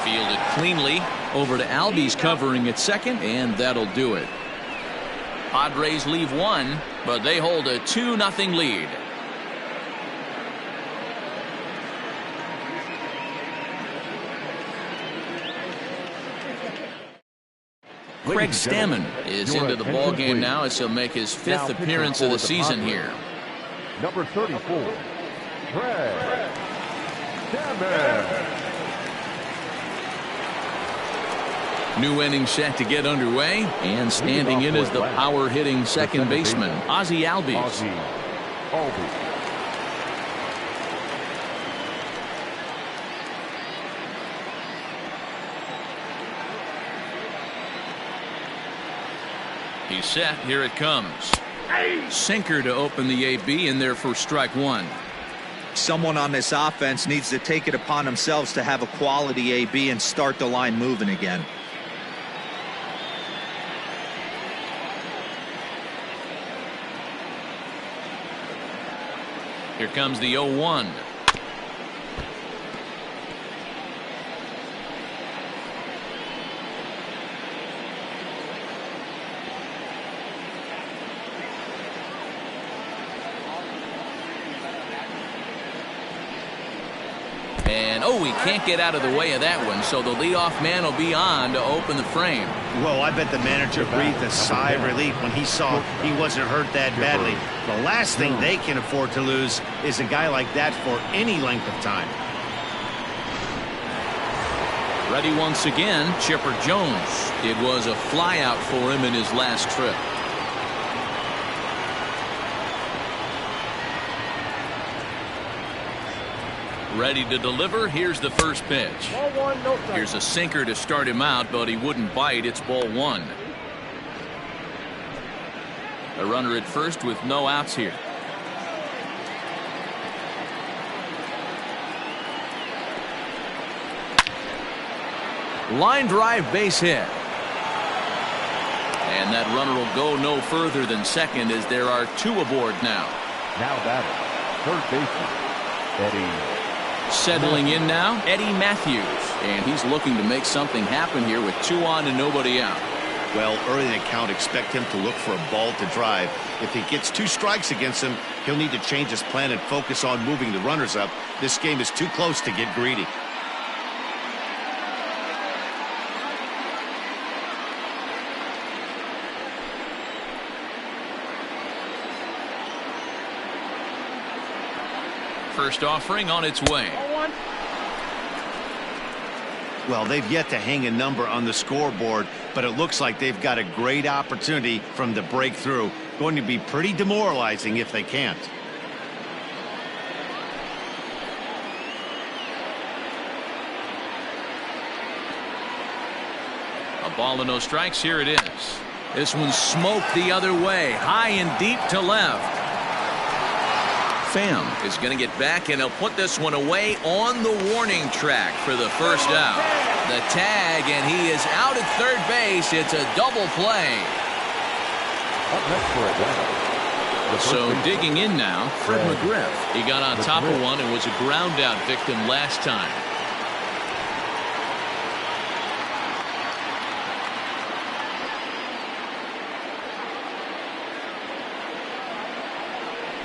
Fielded cleanly. Over to Albies covering at second, and that'll do it. Padres leave 1, but they hold a 2-0 lead. Craig Stammen is into the ball game now as he'll make his 5th appearance of the season here. Number 34, Craig Stammen. New inning set to get underway, and standing in is the power-hitting second baseman, Ozzie Albies. He's set. Here it comes. Sinker to open the AB in there for strike 1. Someone on this offense needs to take it upon themselves to have a quality AB and start the line moving again. Here comes the 0-1. And he can't get out of the way of that one, so the leadoff man will be on to open the frame. Well, I bet the manager breathed a sigh of relief when he saw he wasn't hurt that badly. The last thing they can afford to lose is a guy like that for any length of time. Ready once again, Chipper Jones. It was a flyout for him in his last trip. Ready to deliver. Here's the first pitch. Ball 1, no strike. Here's a sinker to start him out, but he wouldn't bite. It's ball 1. A runner at first with no outs here. Line drive, base hit. And that runner will go no further than second as there are 2 aboard now. Now batting, third baseman, Eddie. Settling in now, Eddie Matthews. And he's looking to make something happen here with 2 on and nobody out. Well, early in the count, expect him to look for a ball to drive. If he gets 2 strikes against him, he'll need to change his plan and focus on moving the runners up. This game is too close to get greedy. First offering on its way. Well, they've yet to hang a number on the scoreboard, but it looks like they've got a great opportunity from the breakthrough. Going to be pretty demoralizing if they can't. A ball and no strikes. Here it is. This one smoked the other way, high and deep to left. Pham is going to get back, and he'll put this one away on the warning track for the first out. The tag, and he is out at third base. It's a double play. Up next for Atlanta. So digging in now, Fred McGriff. He got on top of one and was a ground out victim last time.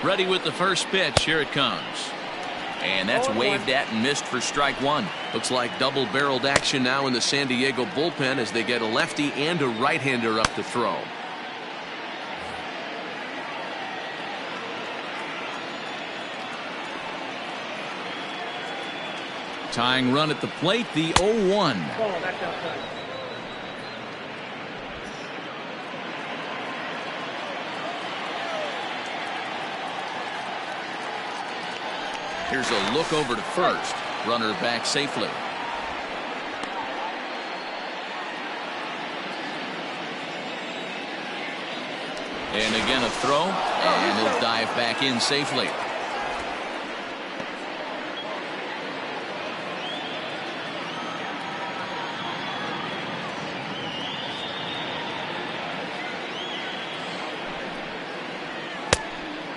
Ready with the first pitch. Here it comes. And that's waved at and missed for strike one. Looks like double-barreled action now in the San Diego bullpen as they get a lefty and a right-hander up to throw. Tying run at the plate, the 0-1. Here's a look over to first. Runner back safely. And again a throw, and he'll dive back in safely.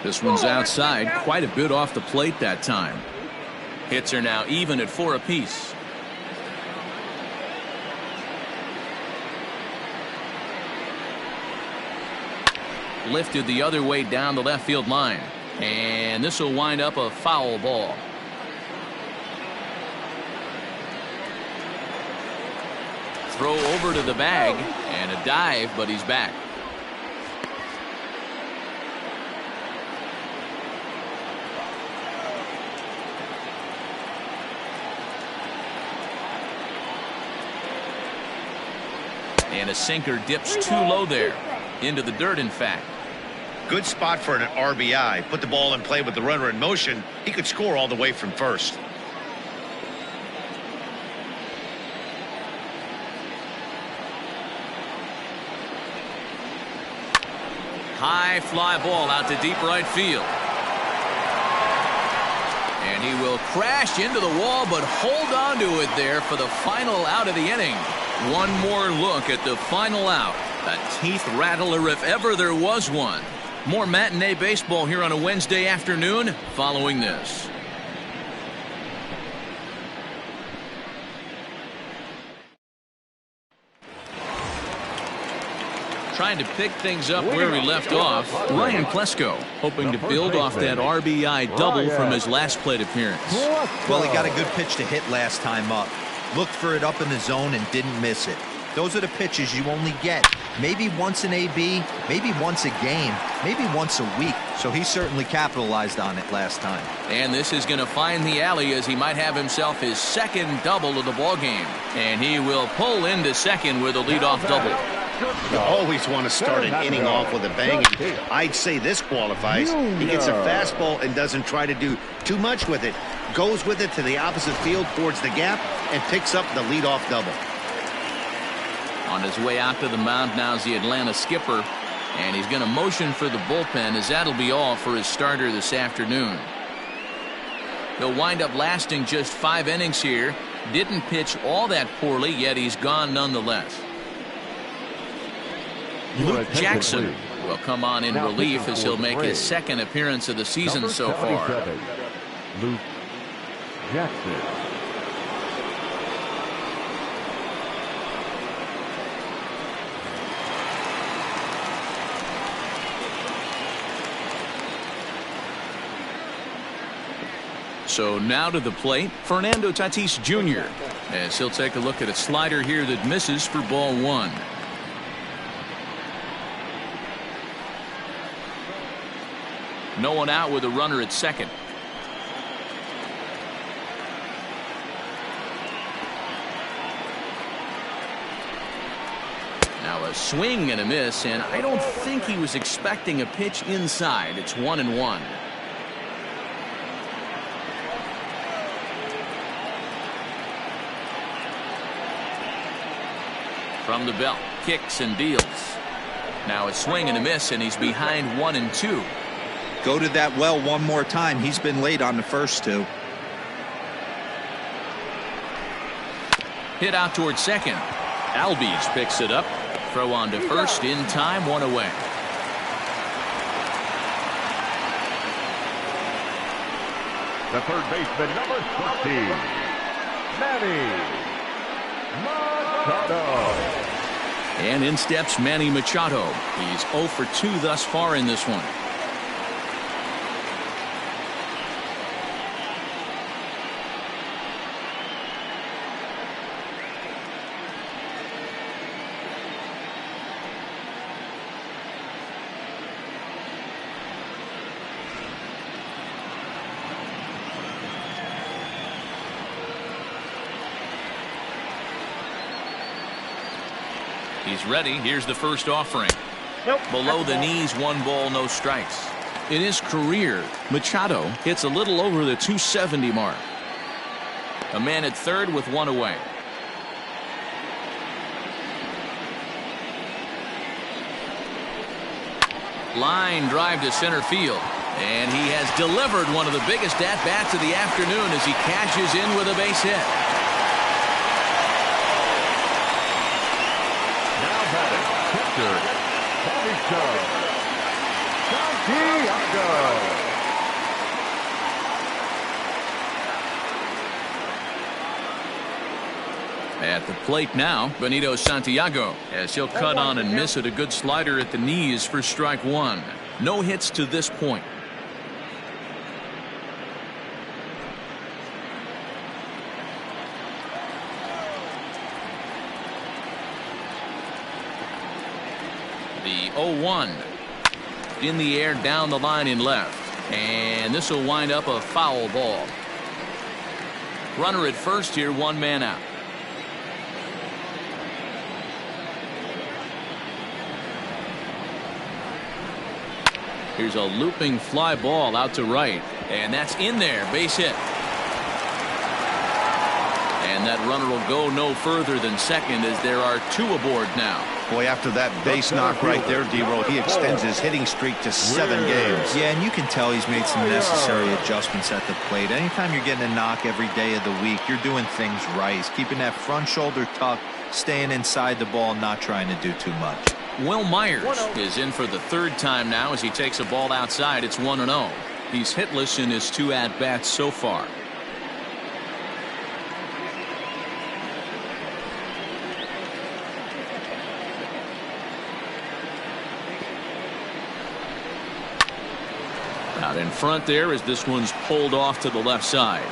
This one's outside, quite a bit off the plate that time. Hits are now even at 4 apiece. Lifted the other way down the left field line. And this will wind up a foul ball. Throw over to the bag and a dive, but he's back. And a sinker dips too low there. Into the dirt, in fact. Good spot for an RBI. Put the ball in play with the runner in motion. He could score all the way from first. High fly ball out to deep right field. And he will crash into the wall, but hold on to it there for the final out of the inning. One more look at the final out. A teeth rattler if ever there was one. More matinee baseball here on a Wednesday afternoon following this. Trying to pick things up where we left off. Ryan Plesko hoping to build off that RBI double from his last plate appearance. Well, he got a good pitch to hit last time up. Looked for it up in the zone and didn't miss it. Those are the pitches you only get maybe once in AB, maybe once a game, maybe once a week. So he certainly capitalized on it last time. And this is going to find the alley as he might have himself his second double of the ball game. And he will pull into second with a leadoff double. You always want to start an inning off with a bang. I'd say this qualifies. He gets a fastball and doesn't try to do too much with it. Goes with it to the opposite field towards the gap and picks up the leadoff double. On his way out to the mound now is the Atlanta skipper. And he's going to motion for the bullpen as that'll be all for his starter this afternoon. He'll wind up lasting just 5 innings here. Didn't pitch all that poorly, yet he's gone nonetheless. Luke Jackson will come on in relief as he'll make his second appearance of the season so far. Luke Jackson. So now to the plate, Fernando Tatis Jr. as he'll take a look at a slider here that misses for ball 1. No one out with a runner at second. Now a swing and a miss, and I don't think he was expecting a pitch inside. It's 1-1. From the belt, kicks and deals. Now a swing and a miss, and he's behind 1-2. Go to that well one more time. He's been late on the first two. Hit out towards second. Albies picks it up. Throw on to first in time, 1 away. The third baseman, number 20, Manny Machado. And in steps Manny Machado. He's 0 for 2 thus far in this one. He's ready. Here's the first offering. Nope. Below the knees, 1 ball, no strikes. In his career, Machado hits a little over the 270 mark. A man at third with 1 away. Line drive to center field. And he has delivered one of the biggest at-bats of the afternoon as he cashes in with a base hit. Santiago. At the plate now, Benito Santiago, as he'll cut on and miss it. A good slider at the knees for strike 1. No hits to this point. The 0-1 in the air down the line in left, and this will wind up a foul ball. Runner at first here, 1 man out. Here's a looping fly ball out to right, and that's in there. Base hit. And that runner will go no further than second as there are 2 aboard now. Boy, after that base knock right there, D-Roll, he extends his hitting streak to 7 games. Yeah, and you can tell he's made some necessary adjustments at the plate. Anytime you're getting a knock every day of the week, you're doing things right. He's keeping that front shoulder tucked, staying inside the ball, not trying to do too much. Will Myers is in for the 3rd time now as he takes a ball outside. It's 1-0. He's hitless in his 2 at-bats so far. Out in front there as this one's pulled off to the left side.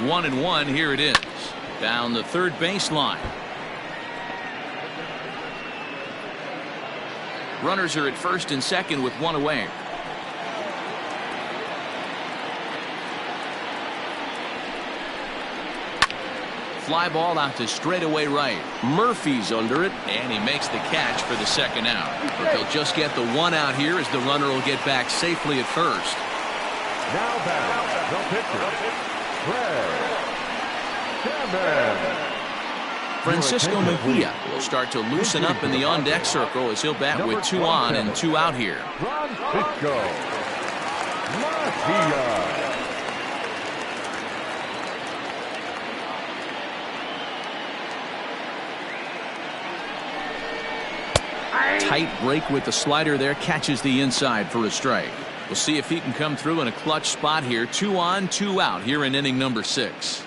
One and one, here it is. Down the third baseline. Runners are at first and second with 1 away. Fly ball out to straightaway right. Murphy's under it, and he makes the catch for the 2nd out. But they'll just get the 1 out here as the runner will get back safely at first. Now back, the pitcher, Fred Cameron. Francisco Mejia will start to loosen up in the on-deck circle as he'll bat with 2 on and 2 out here. Francisco Mejia. Tight break with the slider there, catches the inside for a strike. We'll see if he can come through in a clutch spot here. 2 on, 2 out here in inning number 6.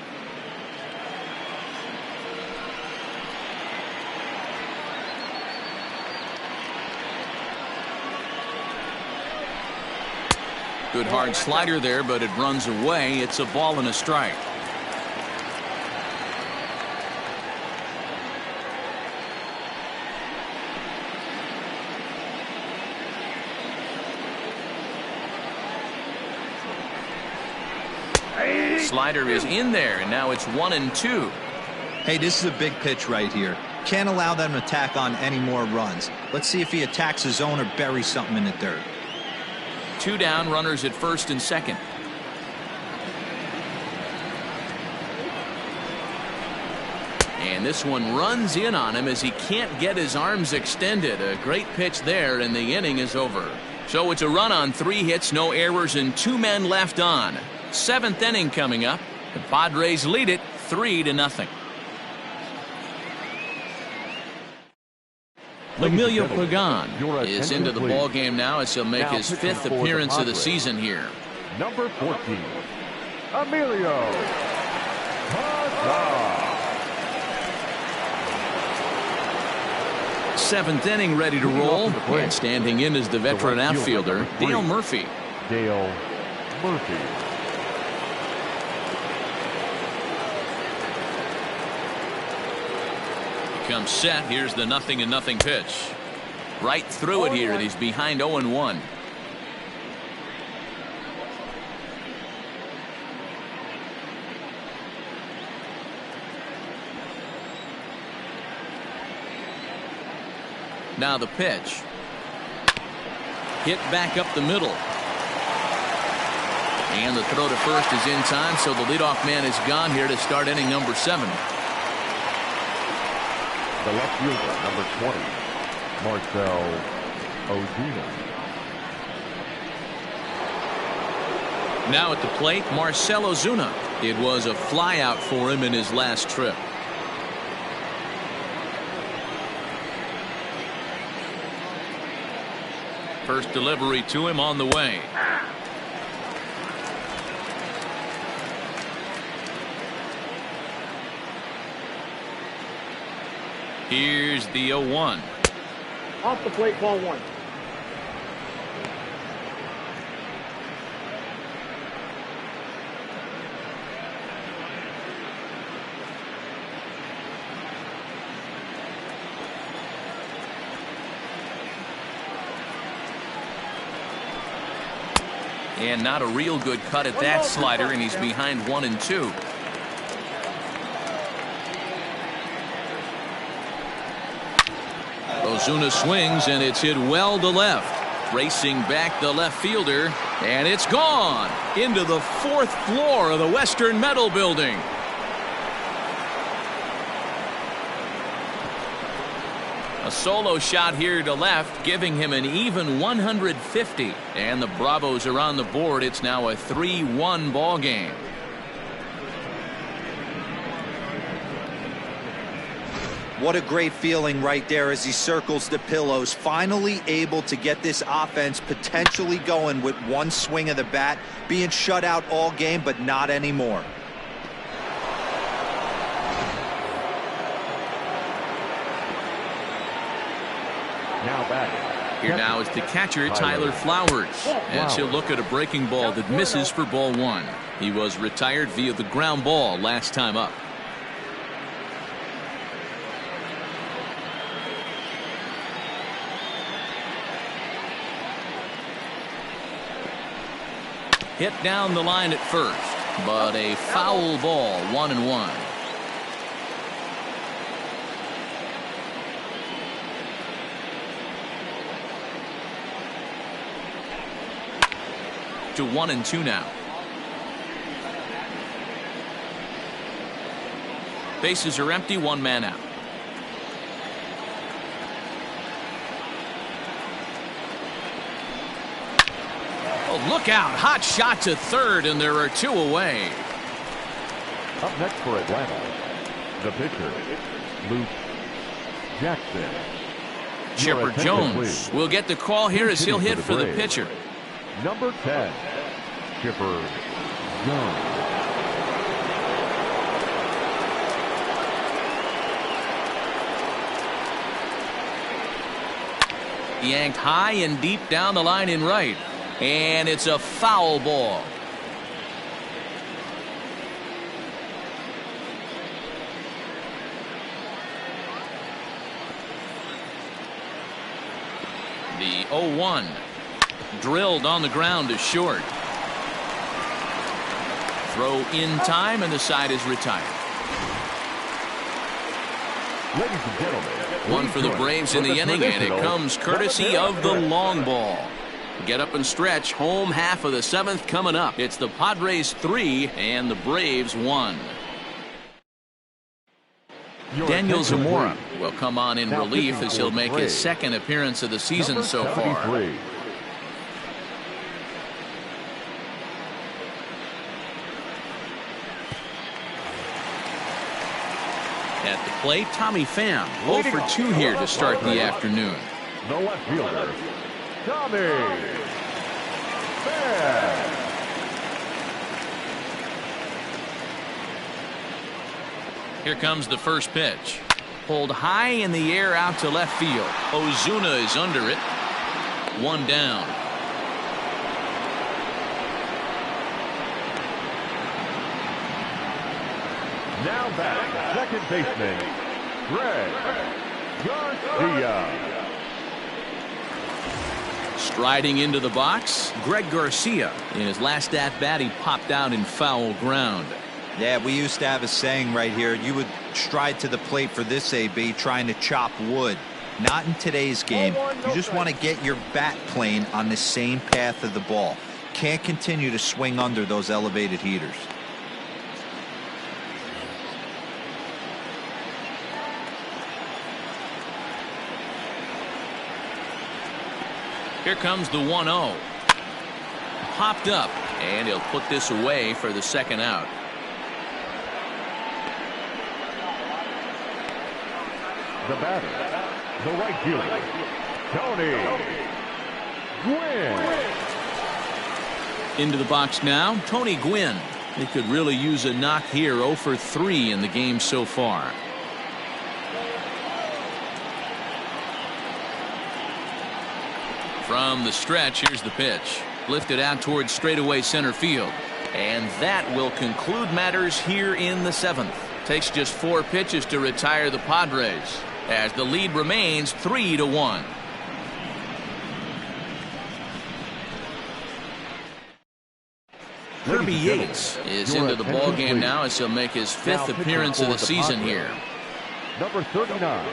Good hard slider there, but it runs away. It's a ball and a strike. Slider is in there, and now it's 1 and 2. Hey, this is a big pitch right here. Can't allow them to tack on any more runs. Let's see if he attacks his zone or buries something in the dirt. 2 down, runners at first and second. And this one runs in on him as he can't get his arms extended. A great pitch there, and the inning is over. So it's a run on 3 hits, no errors, and 2 men left on. 7th inning coming up. The Padres lead it 3-0. Emilio Pagan is into the ball game now as he'll make his 5th appearance of the season here. Number 14, Emilio Pagan. 7th inning ready to roll, and standing in is the veteran outfielder Dale Murphy. Dale Murphy. Comes set. Here's the 0-0 pitch. Right through it here, and he's behind 0-1. Now the pitch. Hit back up the middle. And the throw to first is in time, so the leadoff man is gone here to start inning number 7. The left fielder, number 20, Marcell Ozuna. Now at the plate, Marcell Ozuna. It was a flyout for him in his last trip. First delivery to him on the way. Here's the 0-1. Off the plate, ball 1. And not a real good cut at that slider, and he's behind 1-2. Ozuna swings, and it's hit well to left. Racing back the left fielder, and it's gone into the 4th floor of the Western Metal Building. A solo shot here to left, giving him an even 150. And the Bravos are on the board. It's now a 3-1 ball game. What a great feeling right there as he circles the pillows. Finally able to get this offense potentially going with one swing of the bat. Being shut out all game, but not anymore. Here now is the catcher, Tyler Flowers, as he'll look at a breaking ball that misses for ball 1. He was retired via the ground ball last time up. Hit down the line at first, but a foul ball, 1-1. To 1-2 now. Bases are empty, 1 man out. Oh, look out. Hot shot to third, and there are 2 away. Up next for Atlanta, the pitcher, Luke Jackson. Chipper Jones will get the call here as he'll hit for the pitcher. Number 10, Chipper Jones. Yanked high and deep down the line in right. And it's a foul ball. The 0-1. Drilled on the ground to short. Throw in time, and the side is retired. Ladies and gentlemen, one for the Braves in the inning, and it comes courtesy of the long ball. Get up and stretch. Home half of the 7th coming up. It's the Padres 3 and the Braves 1. Daniel Zamora will come on in relief as he'll make his 2nd appearance of the season so far. At the plate, Tommy Pham, 0 for 2 here to start the afternoon. The left fielder, Tommy Pham. Here comes the first pitch. Pulled high in the air out to left field. Ozuna is under it. 1 down. Now back, second baseman, Greg Garcia. Striding into the box, Greg Garcia. In his last at-bat, he popped out in foul ground. Yeah, we used to have a saying right here. You would stride to the plate for this AB trying to chop wood. Not in today's game. You just want to get your bat plane on the same path of the ball. Can't continue to swing under those elevated heaters. Here comes the 1-0. Popped up, and he'll put this away for the 2nd out. The batter, the right fielder, Tony Gwynn. Into the box now, Tony Gwynn. He could really use a knock here. 0 for 3 in the game so far. From the stretch, here's the pitch. Lifted out towards straightaway center field. And that will conclude matters here in the 7th. Takes just 4 pitches to retire the Padres, as the lead remains 3-1. Kirby Yates is into the ball game now as he'll make his 5th appearance of the season here. Number 39,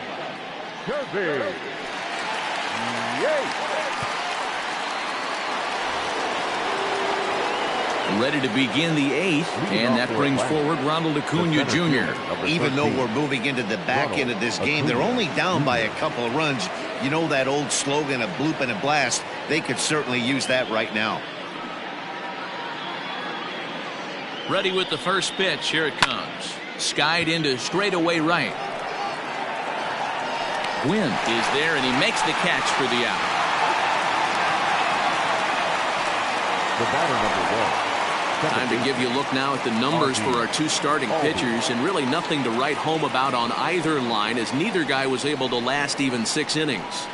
Kirby Yates. Ready to begin the 8th, and that brings forward Ronald Acuna Jr. Even though we're moving into the back end of this game, they're only down by a couple of runs. You know that old slogan of bloop and a blast. They could certainly use that right now. Ready with the first pitch. Here it comes. Skied into straightaway right. Gwynn is there, and he makes the catch for the out. The batter, number 1. Time to give you a look now at the numbers for our 2 starting pitchers, and really nothing to write home about on either line, as neither guy was able to last even 6 innings.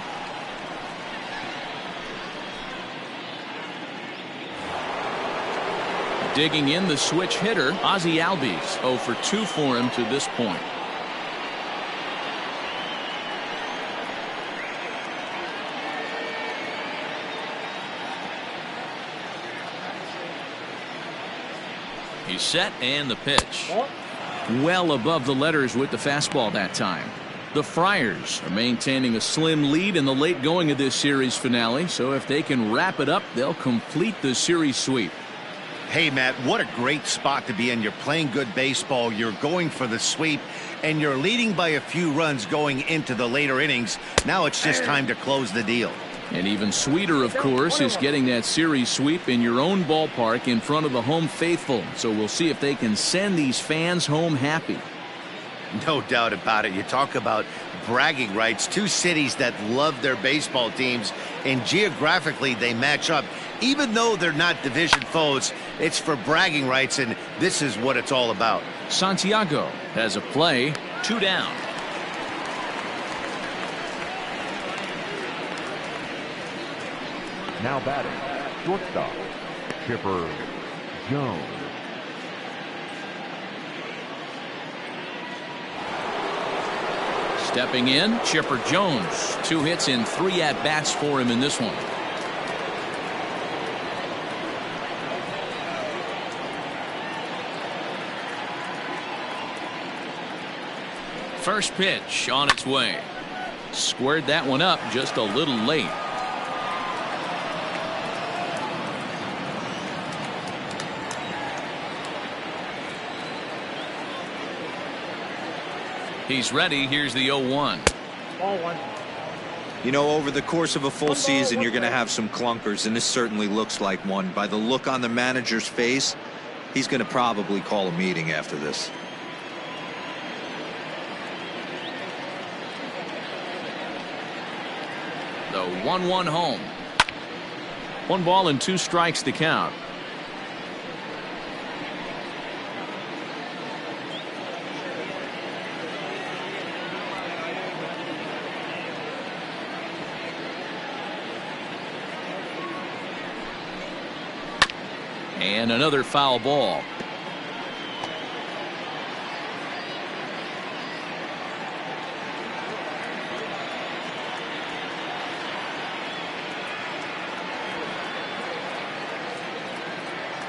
Digging in, the switch hitter, Ozzie Albies. 0 for 2 for him to this point. He's set, and the pitch. Well above the letters with the fastball that time. The Friars are maintaining a slim lead in the late going of this series finale, so if they can wrap it up, they'll complete the series sweep. Hey, Matt, what a great spot to be in. You're playing good baseball, you're going for the sweep, and you're leading by a few runs going into the later innings. Now it's just time to close the deal. And even sweeter, of course, is getting that series sweep in your own ballpark in front of the home faithful. So we'll see if they can send these fans home happy. No doubt about it. You talk about bragging rights. 2 cities that love their baseball teams, and geographically they match up. Even though they're not division foes, it's for bragging rights, and this is what it's all about. Santiago has a play. 2 down. Now batting, shortstop, Chipper Jones. Stepping in, Chipper Jones. 2 hits in 3 at-bats for him in this one. First pitch on its way. Squared that one up just a little late. He's ready. Here's the 0-1. Ball one. You know, over the course of a full season, you're going to have some clunkers, and this certainly looks like one. By the look on the manager's face, he's going to probably call a meeting after this. The 1-1 home. 1 ball and 2 strikes to count. And another foul ball.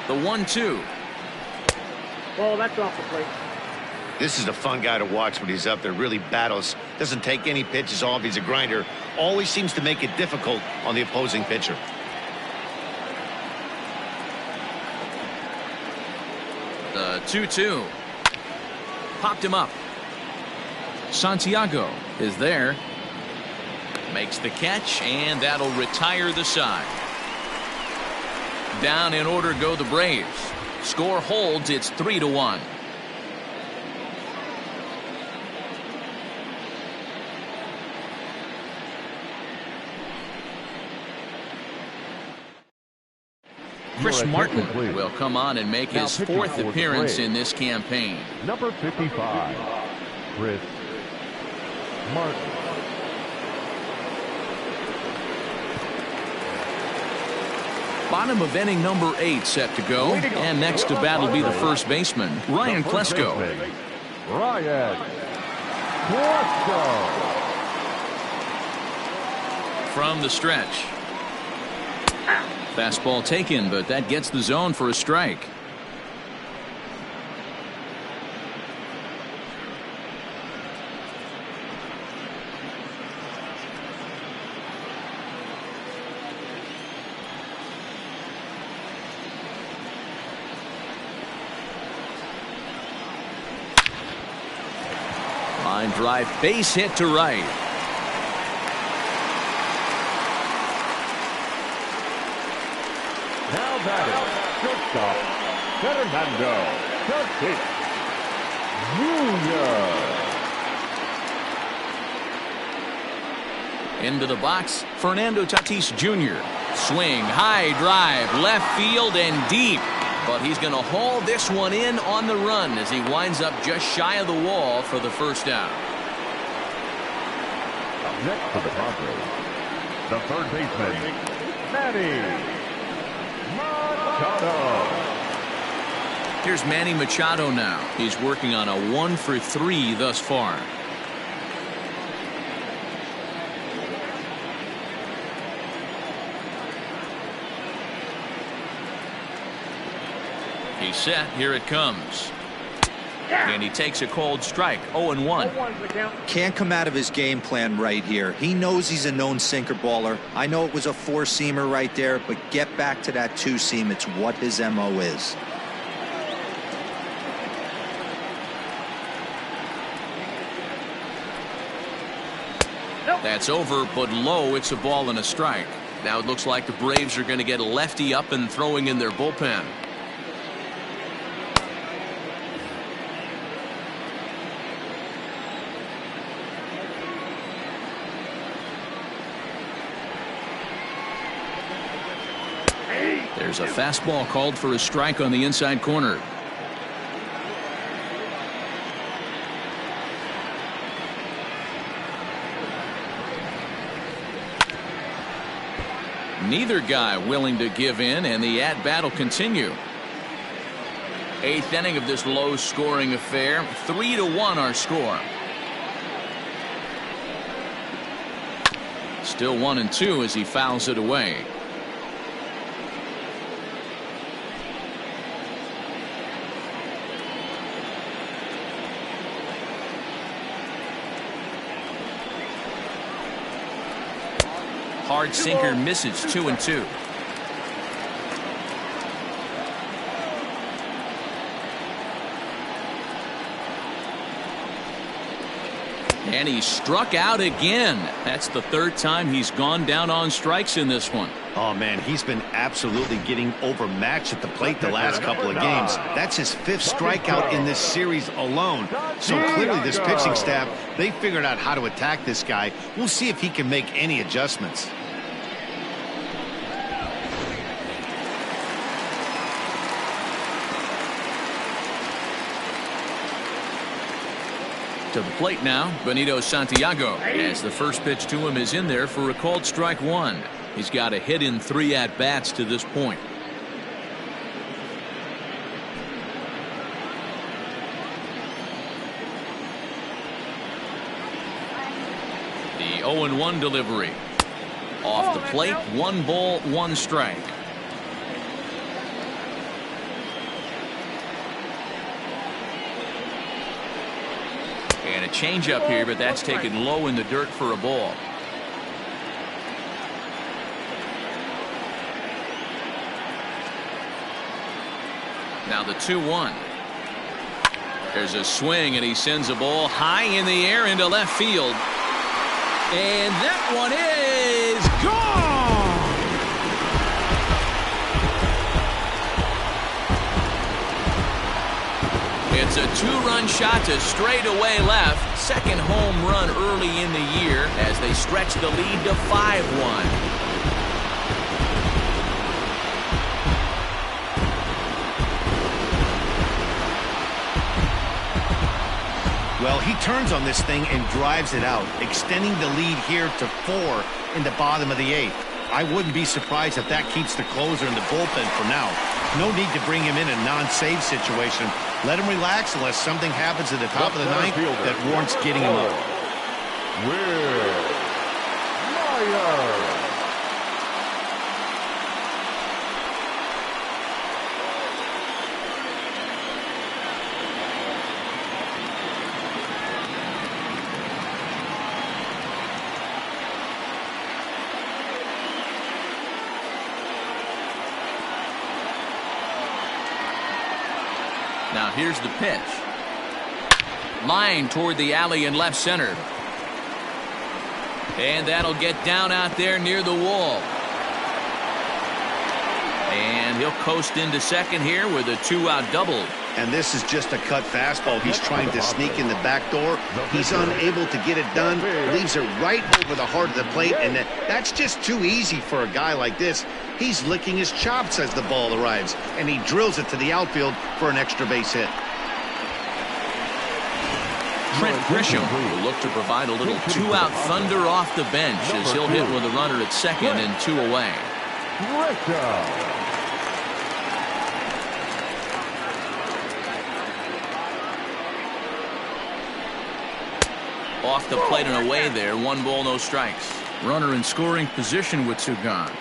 The 1-2. Ball, that's off the plate. This is a fun guy to watch when he's up there. Really battles. Doesn't take any pitches off. He's a grinder. Always seems to make it difficult on the opposing pitcher. The 2-2. Popped him up. Santiago is there. Makes the catch, and that'll retire the side. Down in order go the Braves. Score holds. It's 3-1. Chris Martin will come on and make his 4th appearance in this campaign. Number 55, Chris Martin. Bottom of inning number 8 set to go. And next to bat will be the first baseman, Ryan Klesko. Ryan Klesko. From the stretch. Fastball taken, but that gets the zone for a strike. Line drive, base hit to right. Now batting, shortstop, Fernando Tatis Jr. Into the box, Fernando Tatis Jr. Swing, high drive, left field and deep. But he's going to haul this one in on the run as he winds up just shy of the wall for the first out. Up next for the Padres, the third baseman, Manny Machado. Here's Manny Machado now. He's working on a 1-for-3 thus far. He's set. Here it comes. And he takes a cold strike. 0-1. Can't come out of his game plan right here. He knows he's a known sinker baller. I know it was a 4-seamer right there, but get back to that 2-seam. It's what his MO is. That's over, but low. It's a ball and a strike. Now it looks like the Braves are going to get a lefty up and throwing in their bullpen. There's a fastball called for a strike on the inside corner. Neither guy willing to give in, and the at-bat will continue. 8th inning of this low-scoring affair. 3-1 our score. Still 1-2 as he fouls it away. Hard sinker misses. 2-2. And he struck out again. That's the third time he's gone down on strikes in this one. Oh, man, he's been absolutely getting overmatched at the plate the last couple of games. That's his 5th strikeout in this series alone. So clearly this pitching staff, they figured out how to attack this guy. We'll see if he can make any adjustments. To the plate now, Benito Santiago, as the first pitch to him is in there for a called strike 1. He's got a hit in 3 at-bats to this point. The 0-1 delivery. Off the plate, 1 ball, 1 strike. And a changeup here, but that's taken low in the dirt for a ball. Now the 2-1. There's a swing, and he sends a ball high in the air into left field. And that one is gone! It's a 2-run shot to straightaway left. Second home run early in the year as they stretch the lead to 5-1. Well, he turns on this thing and drives it out, extending the lead here to 4 in the bottom of the 8th. I wouldn't be surprised if that keeps the closer in the bullpen for now. No need to bring him in a non-save situation. Let him relax unless something happens at the top of the 9th that warrants getting him up. Now here's the pitch. Line toward the alley in left center. And that'll get down out there near the wall. And he'll coast into second here with a 2-out double. And this is just a cut fastball. He's trying to sneak in the back door. He's unable to get it done. Leaves it right over the heart of the plate. And that's just too easy for a guy like this. He's licking his chops as the ball arrives. And he drills it to the outfield for an extra base hit. Trent Grisham will look to provide a little 2-out thunder off the bench as he'll hit with a runner at second and 2 away. Off the plate and away there. 1 ball, no strikes. Runner in scoring position with 2 gone.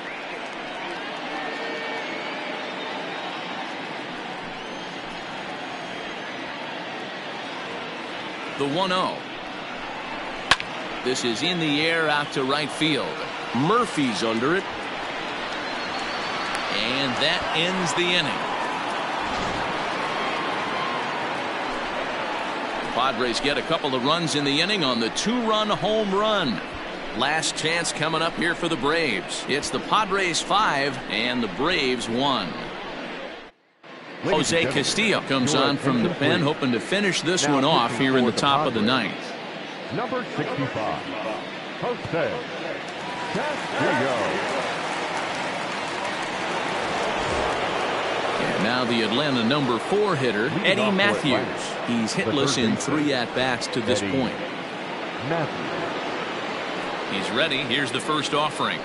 The 1-0. This is in the air out to right field. Murphy's under it. And that ends the inning. The Padres get a couple of runs in the inning on the 2-run home run. Last chance coming up here for the Braves. It's the Padres 5 and the Braves 1. Jose Castillo comes on from the pen, hoping to finish this one off here in the top of the 9th. Number 65, Jose Castillo. And now the Atlanta number 4 hitter, Eddie Matthews. He's hitless in 3 at-bats to this point. He's ready. Here's the first offering.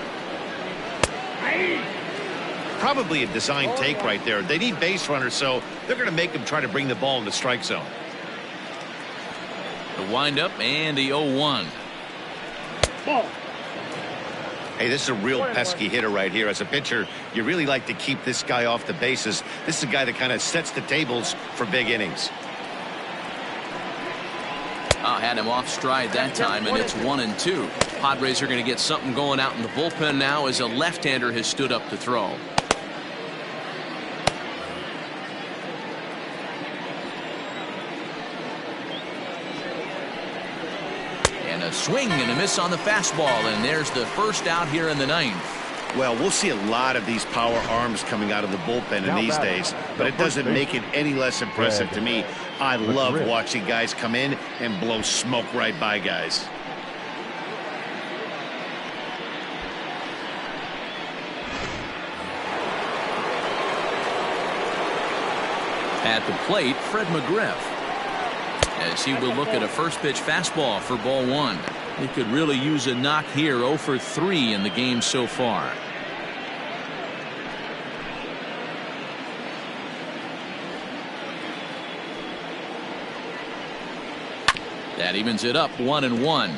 Probably a design take right there. They need base runners, so they're going to make him try to bring the ball in the strike zone. The windup and the 0-1. Hey, this is a real pesky hitter right here. As a pitcher, you really like to keep this guy off the bases. This is a guy that kind of sets the tables for big innings. Had him off stride that time, and it's 1-2. Padres are going to get something going out in the bullpen now as a left-hander has stood up to throw. And a swing and a miss on the fastball, and there's the first out here in the ninth. Well, we'll see a lot of these power arms coming out of the bullpen in these days, but it doesn't make it any less impressive to me. I love watching guys come in and blow smoke right by guys. At the plate, Fred McGriff, as he will look at a first pitch fastball for ball one. He could really use a knock here. 0 for 3 in the game so far. That evens it up 1-1.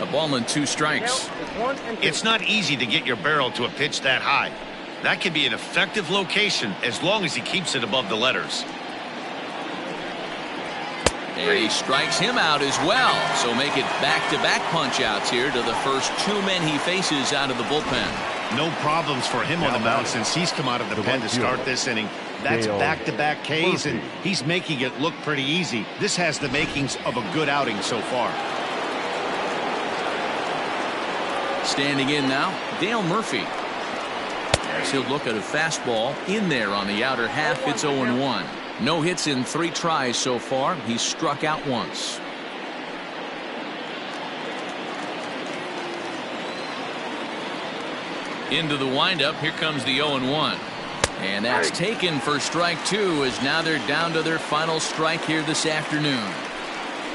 A ball and 2 strikes. It's not easy to get your barrel to a pitch that high. That can be an effective location as long as he keeps it above the letters. And he strikes him out as well. So make it back-to-back punch-outs here to the first 2 men he faces out of the bullpen. No problems for him on the mound since he's come out of the pen to start this inning. That's back-to-back Ks, and he's making it look pretty easy. This has the makings of a good outing so far. Standing in now, Dale Murphy. As he'll look at a fastball in there on the outer half. It's 0-1. No hits in 3 tries so far. He's struck out once. Into the windup. Here comes the 0-1. And that's taken for strike 2, as now they're down to their final strike here this afternoon.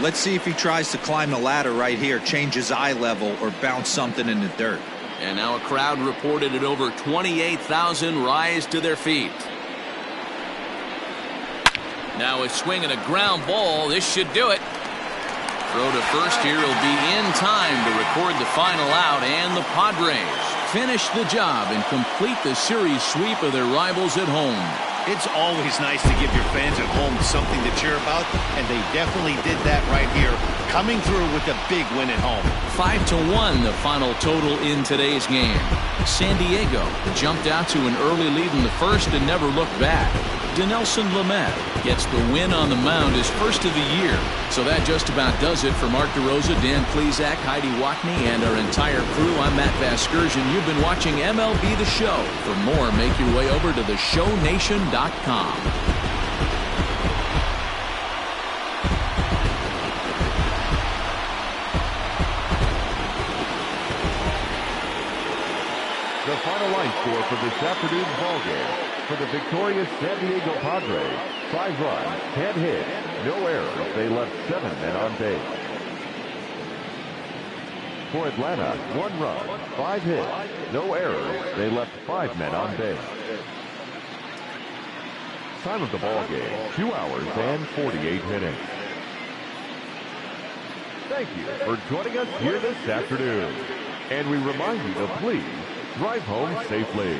Let's see if he tries to climb the ladder right here, change his eye level, or bounce something in the dirt. And now a crowd reported at over 28,000 rise to their feet. Now a swing and a ground ball. This should do it. Throw to first here will be in time to record the final out, and the Padres finish the job and complete the series sweep of their rivals at home. It's always nice to give your fans at home something to cheer about, and they definitely did that right here, coming through with a big win at home. 5-1 the final total in today's game. San Diego jumped out to an early lead in the first and never looked back. Dinelson Lamet gets the win on the mound, his first of the year. So that just about does it for Mark DeRosa, Dan Plesac, Heidi Watney, and our entire crew. I'm Matt Vasgersian. You've been watching MLB The Show. For more, make your way over to theshownation.com. The final line score for this afternoon's ballgame. For the victorious San Diego Padres, 5 runs, 10 hits, no errors. They left 7 men on base. For Atlanta, 1 run, 5 hits, no errors. They left 5 men on base. Time of the ballgame, 2 hours and 48 minutes. Thank you for joining us here this afternoon. And we remind you to please drive home safely.